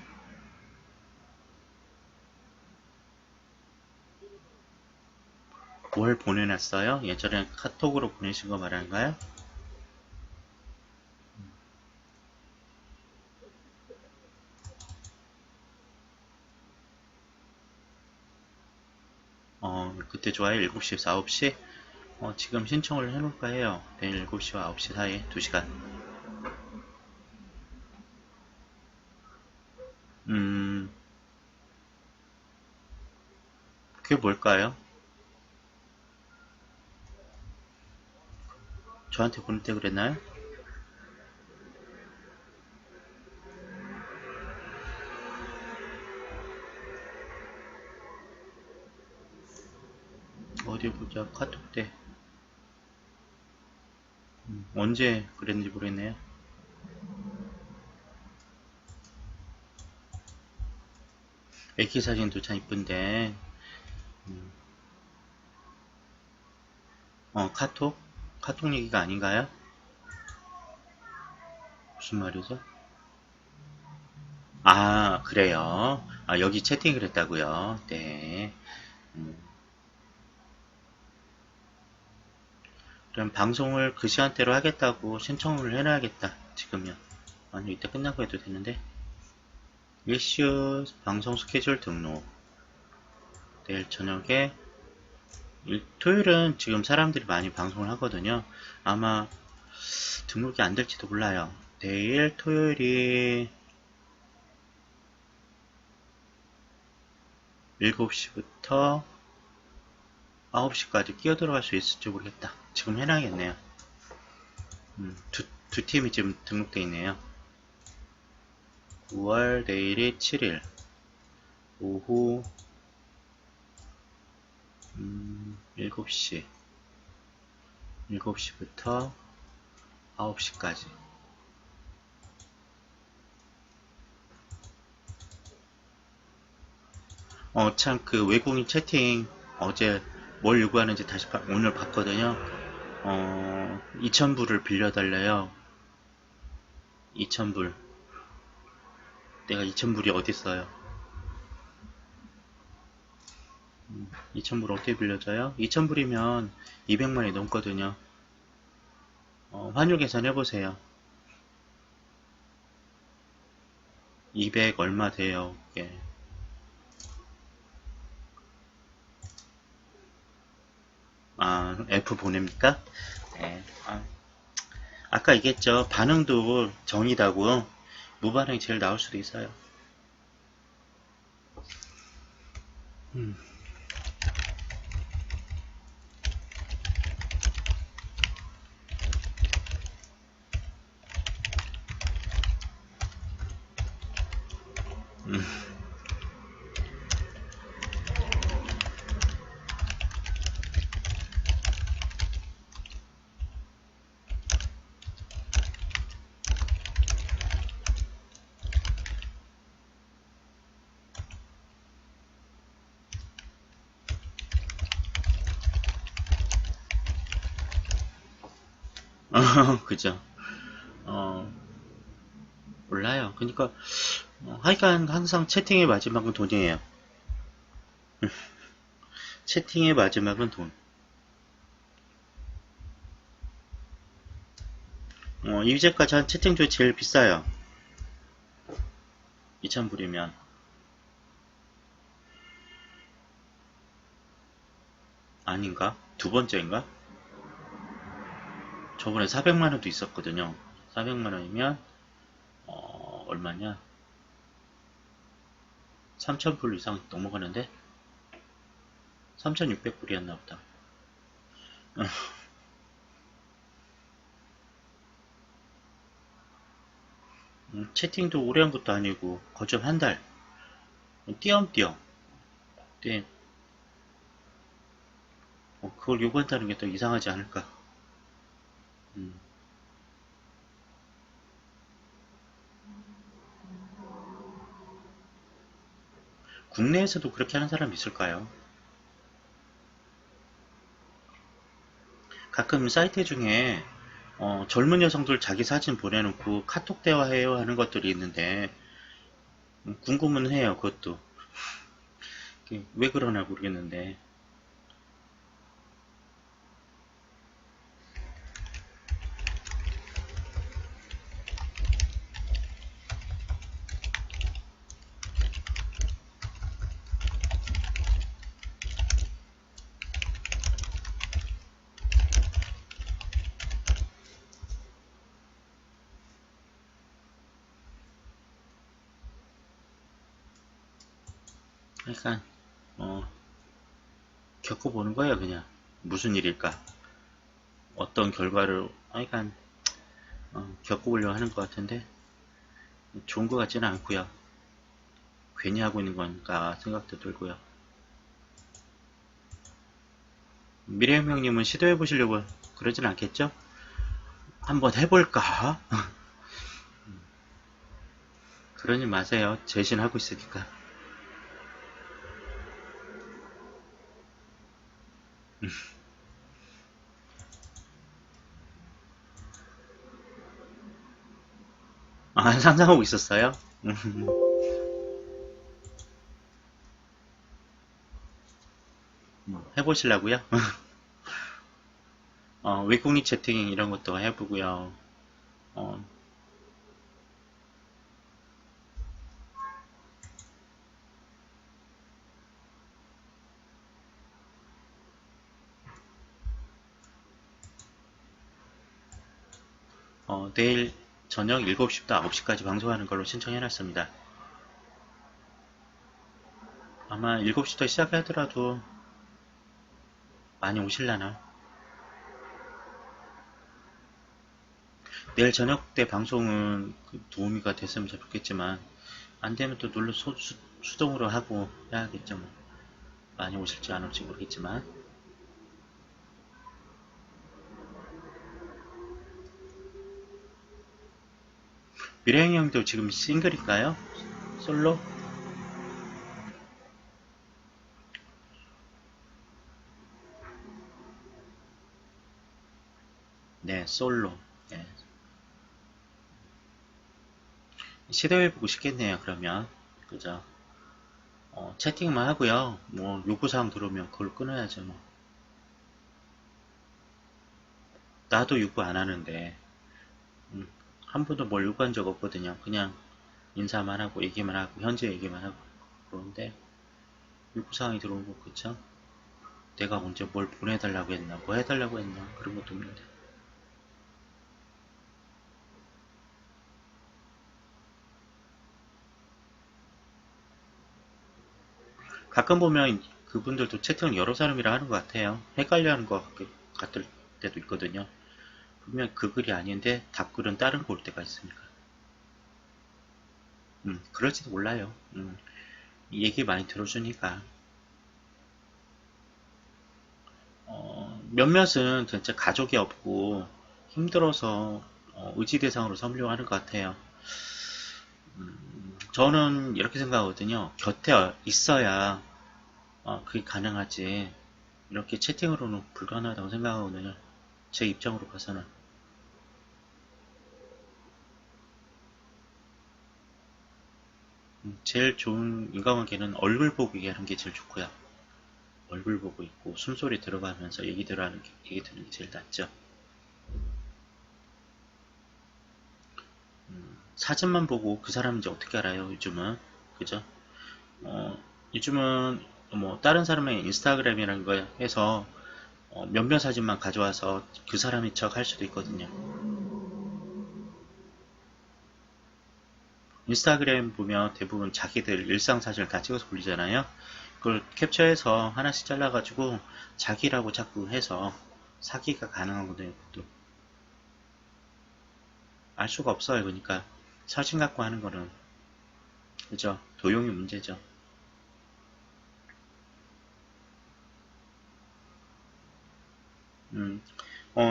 뭘 보내놨어요? 예전에 카톡으로 보내신 거 말하는가요? 그때 좋아요. 7시에서 9시? 지금 신청을 해놓을까 해요. 내일 7시와 9시 사이에 2시간. 음, 그게 뭘까요? 저한테 보낼 때 그랬나요? 어디 보자. 카톡 때 언제 그랬는지 모르겠네요. 애기 사진도 참 이쁜데. 카톡? 카톡 얘기가 아닌가요? 무슨 말이죠? 아, 그래요. 아, 여기 채팅을 했다고요. 네. 음, 그럼 방송을 그 시간대로 하겠다고 신청을 해놔야겠다. 지금요. 아니, 이따 끝나고 해도 되는데. 일시우 방송 스케줄 등록. 내일 저녁에 토요일은 지금 사람들이 많이 방송을 하거든요. 아마 등록이 안 될지도 몰라요. 내일 토요일이 7시부터 9시까지 끼어 들어갈 수 있을지 모르겠다. 지금 해놔야겠네요. 두 팀이 지금 등록되어 있네요. 9월 내일이 7일 오후 7시 7시부터 9시까지. 참 그 외국인 채팅 어제 뭘 요구하는지 다시 오늘 봤거든요. 2,000불을 빌려달래요. 2,000불. 내가 2,000불이 어딨어요. 2,000불 어떻게 빌려줘요? 2,000불이면 200만이 넘거든요. 환율 계산 해보세요. 200 얼마 돼요, 이게. 아, F 보냅니까? 네. 아까 얘기했죠. 반응도 정이다고. 무반응이 제일 나올 수도 있어요. 그죠. 어, 몰라요. 그러니까 하여간 항상 채팅의 마지막은 돈이에요. 채팅의 마지막은 돈. 이제까지 한 채팅 중에 제일 비싸요. 2,000불이면. 아닌가? 두 번째인가? 저번에 400만원도 있었거든요. 400만원이면 얼마냐? 3,000불 이상 넘어가는데? 3,600불이었나 보다. 채팅도 오래 한 것도 아니고 거점 한 달. 띄엄띄엄. 네. 그걸 요구한다는 게 또 이상하지 않을까. 국내에서도 그렇게 하는 사람 있을까요? 가끔 사이트 중에 젊은 여성들 자기 사진 보내놓고 카톡 대화해요 하는 것들이 있는데 궁금은 해요. 그것도 왜 그러나 모르겠는데. 그러니까 겪어보는 거예요. 그냥 무슨 일일까, 어떤 결과를 하여간 겪어보려고 하는 것 같은데 좋은 것 같지는 않고요. 괜히 하고 있는 건가 생각도 들고요. 미래혁명님은 시도해 보시려고 그러진 않겠죠? 한번 해볼까? 그러지 마세요. 제신하고 있으니까. 아, 상상하고 있었어요? 해보시려고요? 외국인 채팅 이런 것도 해보고요. 어, 내일 저녁 7시부터 9시까지 방송하는 걸로 신청해놨습니다. 아마 7시부터 시작하더라도 많이 오실라나? 내일 저녁 때 방송은 도우미가 됐으면 좋겠지만 안 되면 또 눌러 수동으로 하고 해야겠죠. 뭐. 많이 오실지 안 올지 모르겠지만 미래형 형도 지금 싱글일까요? 솔로? 네, 솔로. 네. 시도해보고 싶겠네요. 그러면 그죠? 채팅만 하고요. 뭐 요구사항 들어오면 그걸 끊어야죠. 뭐. 나도 요구 안 하는데 한 번도 뭘 요구한 적 없거든요. 그냥 인사만 하고 얘기만 하고 현재 얘기만 하고 그런데 요구사항이 들어오고 그쵸? 내가 언제 뭘 보내달라고 했나 뭐 해달라고 했나 그런 것도 없는데 가끔 보면 그분들도 채팅을 여러 사람이랑 하는 것 같아요. 헷갈려 하는 것 같을 때도 있거든요. 분명 그 글이 아닌데 답글은 다른 거 올 때가 있으니까 그럴지도 몰라요. 얘기 많이 들어주니까 몇몇은 진짜 가족이 없고 힘들어서 의지 대상으로 삼으려고 하는 것 같아요. 저는 이렇게 생각하거든요. 곁에 있어야 그게 가능하지. 이렇게 채팅으로는 불가능하다고 생각하거든요. 제 입장으로 봐서는. 제일 좋은 인간관계는 얼굴 보고 얘기하는 게 제일 좋고요. 얼굴 보고 있고 숨소리 들어가면서 얘기 듣는 게 제일 낫죠. 사진만 보고 그 사람인지 어떻게 알아요? 요즘은 그죠? 요즘은 뭐 다른 사람의 인스타그램이라는 거 해서 몇몇 사진만 가져와서 그 사람인 척 할 수도 있거든요. 인스타그램 보면 대부분 자기들 일상 사진을 다 찍어서 올리잖아요. 그걸 캡처해서 하나씩 잘라가지고 자기라고 자꾸 해서 사기가 가능하거든요. 알 수가 없어요. 그러니까 사진 갖고 하는 거는 그죠? 도용이 문제죠. 음,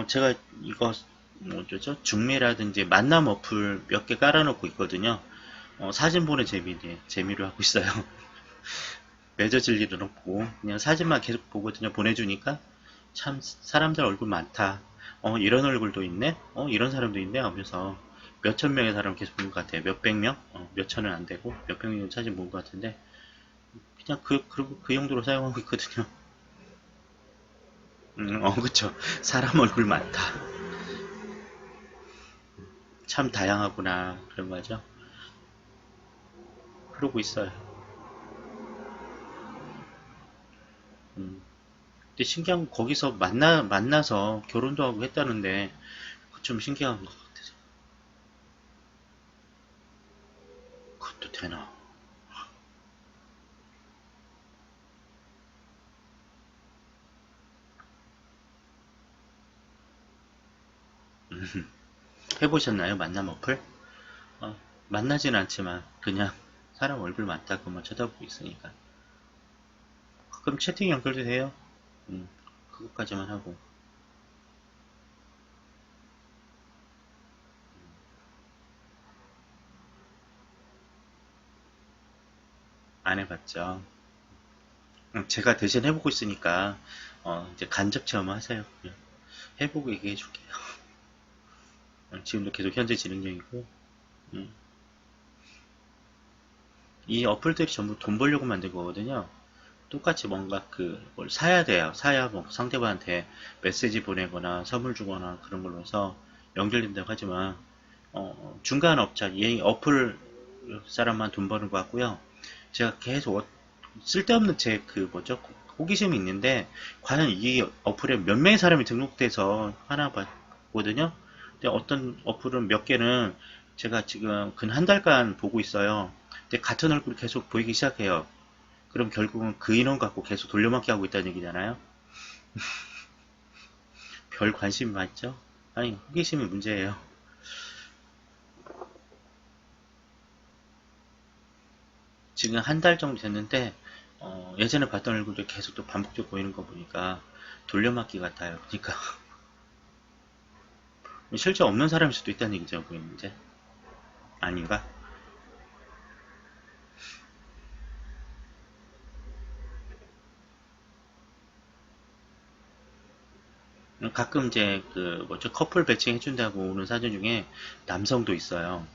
제가 이거 뭐죠? 중매라든지 만남 어플 몇 개 깔아놓고 있거든요. 사진 보는 재미로 하고 있어요. 맺어질 일은 없고 그냥 사진만 계속 보거든요. 보내주니까 참 사람들 얼굴 많다. 이런 얼굴도 있네. 이런 사람도 있네 하면서 몇천 명의 사람 계속 본 것 같아요. 몇백 명? 몇천은 안 되고 몇백 명 사진 본 것 같은데 그냥 그 용도로 사용하고 있거든요. 그쵸. 사람 얼굴 많다. 참 다양하구나. 그런 거죠. 그러고 있어요. 음. 근데 신기한 건 거기서 만나서 결혼도 하고 했다는데 좀 신기한 것 같아서. 그것도 되나? 해보셨나요? 만남 어플? 어, 만나진 않지만 그냥 사람 얼굴 맞다고만 쳐다보고 있으니까. 그럼 채팅 연결도 돼요? 그것까지만 하고. 안 해봤죠. 제가 대신 해보고 있으니까 이제 간접 체험 하세요. 그냥 해보고 얘기해 줄게요. 지금도 계속 현재 진행 중이고. 음. 이 어플들이 전부 돈 벌려고 만든 거거든요. 똑같이 뭔가 뭘 사야 돼요. 사야 뭐 상대방한테 메시지 보내거나 선물 주거나 그런 걸로 해서 연결된다고 하지만 중간 업자, 이 어플 사람만 돈 버는 것 같고요. 제가 계속 쓸데없는 제 뭐죠? 호기심이 있는데 과연 이 어플에 몇 명의 사람이 등록돼서 하나 봤거든요. 근데 어떤 어플은 몇 개는 제가 지금 근 한 달간 보고 있어요. 근데 같은 얼굴이 계속 보이기 시작해요. 그럼 결국은 그 인원 갖고 계속 돌려막기 하고 있다는 얘기잖아요. 별 관심이 많죠? 아니, 호기심이 문제예요. 지금 한 달 정도 됐는데 예전에 봤던 얼굴도 계속 또 반복적으로 보이는 거 보니까 돌려막기 같아요. 그러니까 실제 없는 사람일 수도 있다는 얘기죠. 그게 이제 아닌가? 가끔 이제 뭐죠, 커플 배칭 해준다고 오는 사진 중에 남성도 있어요.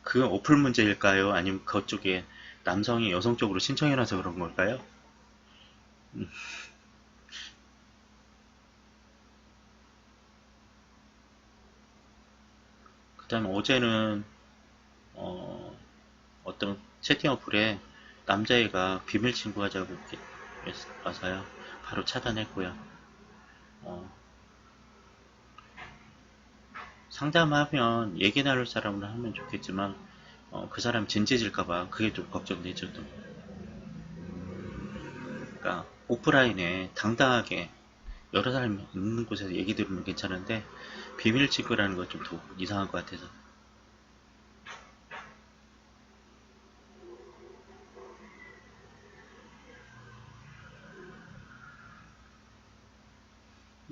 그 어플 문제일까요? 아니면 그쪽에 남성이 여성 쪽으로 신청해놔서 그런 걸까요? 그다음 어제는 어, 어떤 채팅 어플에 남자애가 비밀 친구 하자고 이렇게 와서요. 바로 차단했고요. 어, 상담하면 얘기 나눌 사람으로 하면 좋겠지만 그 사람 진지해질까봐 그게 좀 걱정되죠. 또. 그러니까 오프라인에 당당하게 여러 사람이 있는 곳에서 얘기 들으면 괜찮은데 비밀 친구라는 건 좀 더 이상한 것 같아서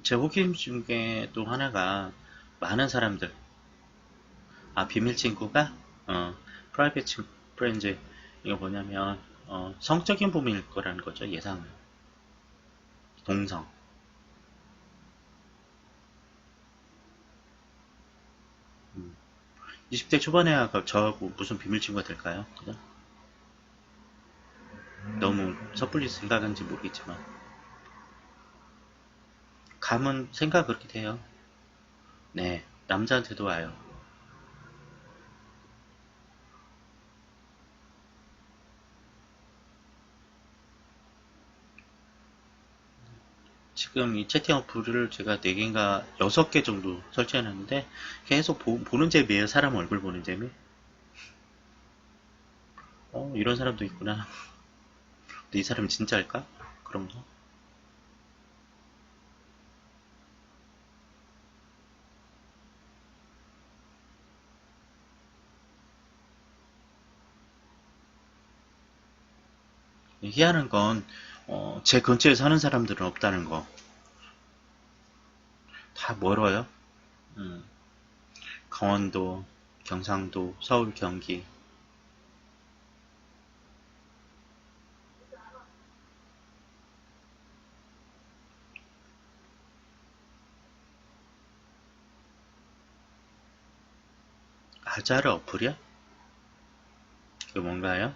제 호기심 중에 또 하나가 많은 사람들 비밀 친구가 프라이빗 프렌즈 이거 뭐냐면 성적인 부분일 거라는 거죠. 예상은 동성 20대 초반에 저하고 무슨 비밀 친구가 될까요? 그죠? 너무 섣불리 생각하는지 모르겠지만 감은 생각 그렇게 돼요. 네, 남자한테도 와요. 지금 이 채팅 어플을 제가 4개인가 6개 정도 설치해놨는데 계속 보는 재미에요. 사람 얼굴 보는 재미. 이런 사람도 있구나. 근데 이 사람이 진짜일까? 그런 거. 희한한 건, 제 근처에 사는 사람들은 없다는 거. 다 멀어요. 음, 강원도, 경상도, 서울, 경기. 아자르 어플이야? 그게 뭔가요?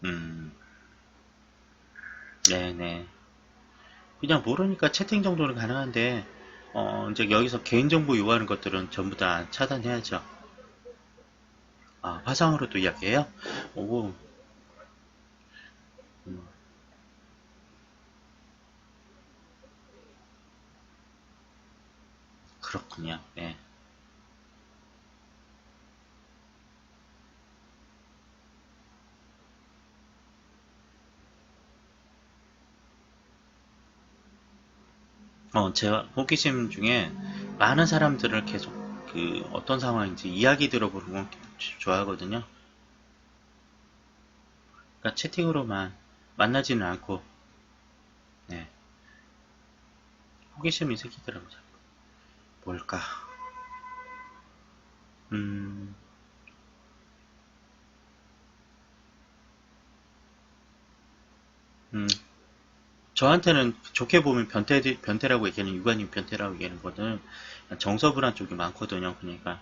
음, 네네. 그냥 모르니까 채팅 정도는 가능한데, 이제 여기서 개인정보 요구하는 것들은 전부 다 차단해야죠. 화상으로도 이야기해요? 오, 음, 그렇군요. 네. 제가 호기심 중에 많은 사람들을 계속 그 어떤 상황인지 이야기 들어보는 건 좋아하거든요. 그러니까 채팅으로만 만나지는 않고, 네. 호기심이 생기더라고요. 뭘까? 음, 음, 저한테는 좋게 보면 변태라고 얘기하는 육아님 변태라고 얘기하는 거는 정서불안 쪽이 많거든요. 그러니까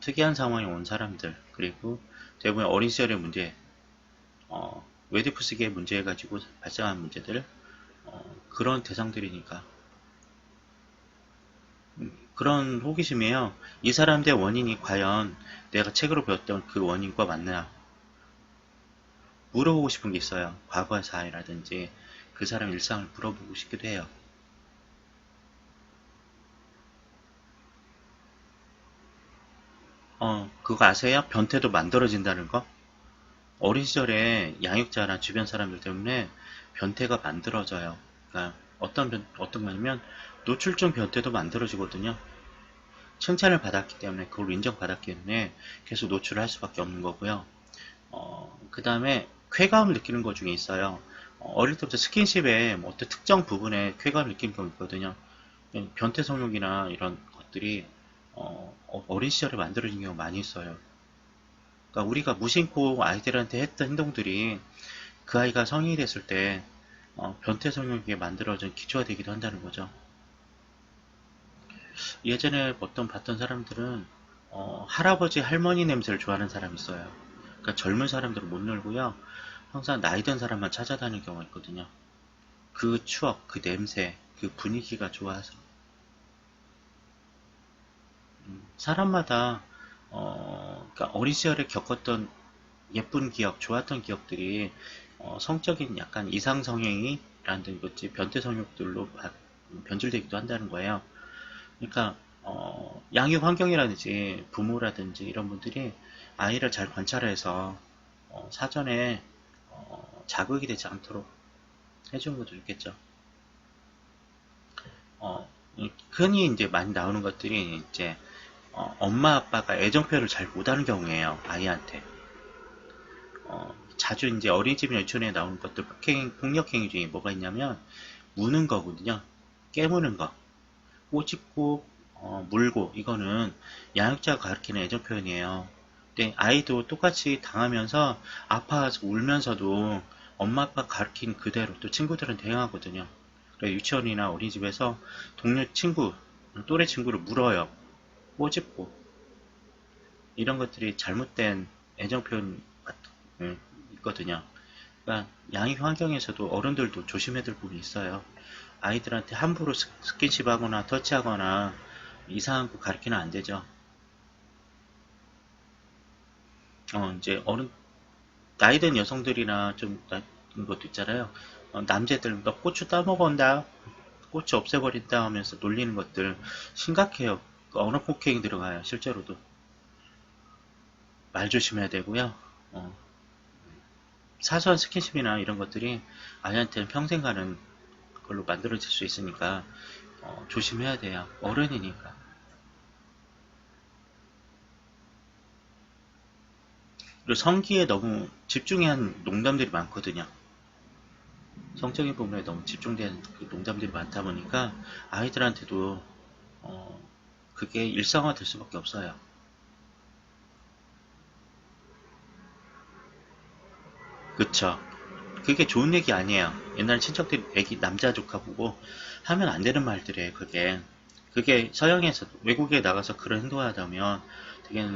특이한 상황에 온 사람들, 그리고 대부분 어린 시절의 문제, 웨디푸스기의 문제 가지고 발생한 문제들, 그런 대상들이니까 그런 호기심이에요. 이 사람들의 원인이 과연 내가 책으로 배웠던 그 원인과 맞나 물어보고 싶은 게 있어요. 과거의 사회라든지 그 사람 일상을 물어보고 싶기도 해요. 그거 아세요? 변태도 만들어진다는 거? 어린 시절에 양육자나 주변 사람들 때문에 변태가 만들어져요. 그러니까 어떤 거냐면 노출증 변태도 만들어지거든요. 칭찬을 받았기 때문에 그걸 인정받았기 때문에 계속 노출을 할 수밖에 없는 거고요. 그 다음에 쾌감을 느끼는 것 중에 있어요. 어릴 때부터 스킨십에 뭐 어떤 특정 부분에 쾌감을 느끼는 경우 있거든요. 변태 성욕이나 이런 것들이 어린 시절에 만들어진 경우가 많이 있어요. 그러니까 우리가 무심코 아이들한테 했던 행동들이 그 아이가 성인이 됐을 때 변태 성욕에 만들어진 기초가 되기도 한다는 거죠. 예전에 어떤 봤던 사람들은 할아버지 할머니 냄새를 좋아하는 사람이 있어요. 그러니까 젊은 사람들은 못 놀고요. 항상 나이 든 사람만 찾아다니는 경우가 있거든요. 그 추억, 그 냄새, 그 분위기가 좋아서 사람마다 그러니까 어린 시절에 겪었던 예쁜 기억, 좋았던 기억들이 성적인 약간 이상 성행위라는 것이 변태 성욕들로 변질되기도 한다는 거예요. 그러니까 양육 환경이라든지 부모라든지 이런 분들이 아이를 잘 관찰해서 사전에 자극이 되지 않도록 해주는 것도 좋겠죠. 흔히 이제 많이 나오는 것들이 이제 엄마 아빠가 애정 표현을 잘 못하는 경우에요. 아이한테. 자주 이제 어린이집이나 유치원에 나오는 것들 폭력행위 중에 뭐가 있냐면 무는 거거든요. 깨무는 거. 꼬집고 물고 이거는 양육자가 가르치는 애정 표현이에요. 근데 아이도 똑같이 당하면서 아파서 울면서도 엄마 아빠 가르친 그대로 또 친구들은 대응하거든요. 그래서 유치원이나 어린이집에서 동료 친구, 또래 친구를 물어요. 꼬집고 이런 것들이 잘못된 애정 표현 있거든요. 그러니까 양육 환경에서도 어른들도 조심해야 될 부분이 있어요. 아이들한테 함부로 스킨십 하거나 터치하거나 이상한 거 가르치면 안 되죠. 이제 나이 든 여성들이나 좀 나은 것도 있잖아요. 남자들 너 고추 따먹은다, 고추 없애버린다 하면서 놀리는 것들 심각해요. 언어 폭행이 들어가요. 실제로도 말 조심해야 되고요. 어, 사소한 스킨십이나 이런 것들이 아이한테는 평생 가는 걸로 만들어질 수 있으니까 조심해야 돼요. 어른이니까. 그리고 성기에 너무 집중한 농담들이 많거든요. 성적인 부분에 너무 집중된 그 농담들이 많다 보니까 아이들한테도 어, 그게 일상화 될 수밖에 없어요. 그쵸? 그게 좋은 얘기 아니에요. 옛날 친척들이 애기 남자 조카 보고 하면 안 되는 말들이에요. 그게 서양에서 외국에 나가서 그런 행동을 하다면 되게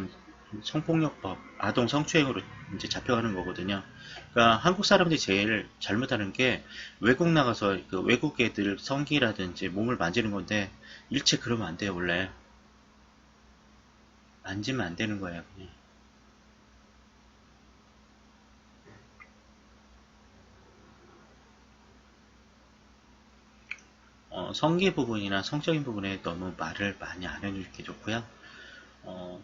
성폭력법, 아동 성추행으로 이제 잡혀가는 거거든요. 그러니까 한국 사람들이 제일 잘못하는 게 외국 나가서 그 외국 애들 성기라든지 몸을 만지는 건데 일체 그러면 안 돼요. 원래 만지면 안 되는 거예요. 그냥. 성기 부분이나 성적인 부분에 너무 말을 많이 안 해주는 게 좋고요. 어,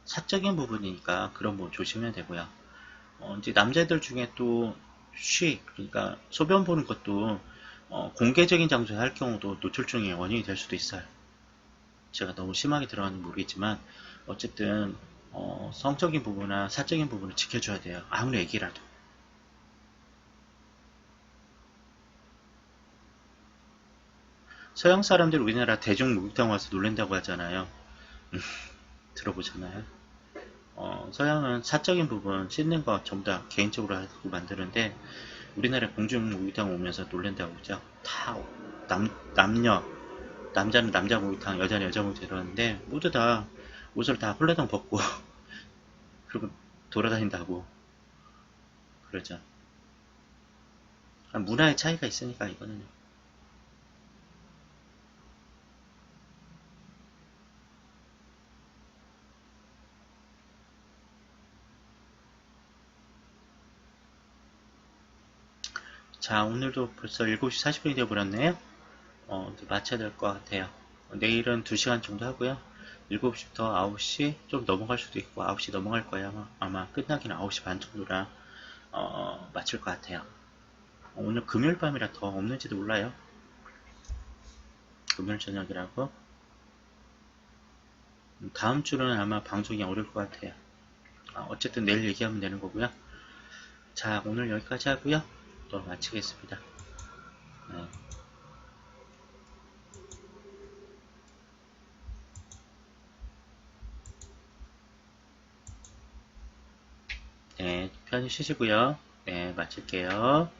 사적인 부분이니까 그런 부분 조심해야 되고요. 이제 남자들 중에 또 그러니까 소변 보는 것도 공개적인 장소에 할 경우도 노출증의 원인이 될 수도 있어요. 제가 너무 심하게 들어가는 모르겠지만 어쨌든 성적인 부분이나 사적인 부분을 지켜줘야 돼요. 아무리 애기라도. 서양 사람들 우리나라 대중 목욕탕 와서 놀란다고 하잖아요. 들어보잖아요. 서양은 사적인 부분 씻는 거 전부 다 개인적으로 하고 만드는데 우리나라 공중 목욕탕 오면서 놀란다고 그러죠. 다 남녀, 남자는 남자 목욕탕, 여자는 여자 목욕탕 이러는데 모두 다 옷을 다 홀라당 벗고 그리고 돌아다닌다고 그러죠. 문화의 차이가 있으니까 이거는. 자, 오늘도 벌써 7시 40분이 되어버렸네요. 이제 마쳐야 될 것 같아요. 내일은 2시간 정도 하고요. 7시부터 9시 좀 넘어갈 수도 있고 9시 넘어갈 거예요. 아마 끝나기는 9시 반 정도라 마칠 것 같아요. 오늘 금요일 밤이라 더 없는지도 몰라요. 금요일 저녁이라고. 다음 주는 아마 방송이 어려울 것 같아요. 어쨌든 내일 얘기하면 되는 거고요. 자, 오늘 여기까지 하고요. 또 마치겠습니다. 네. 네, 편히 쉬시고요. 네, 마칠게요.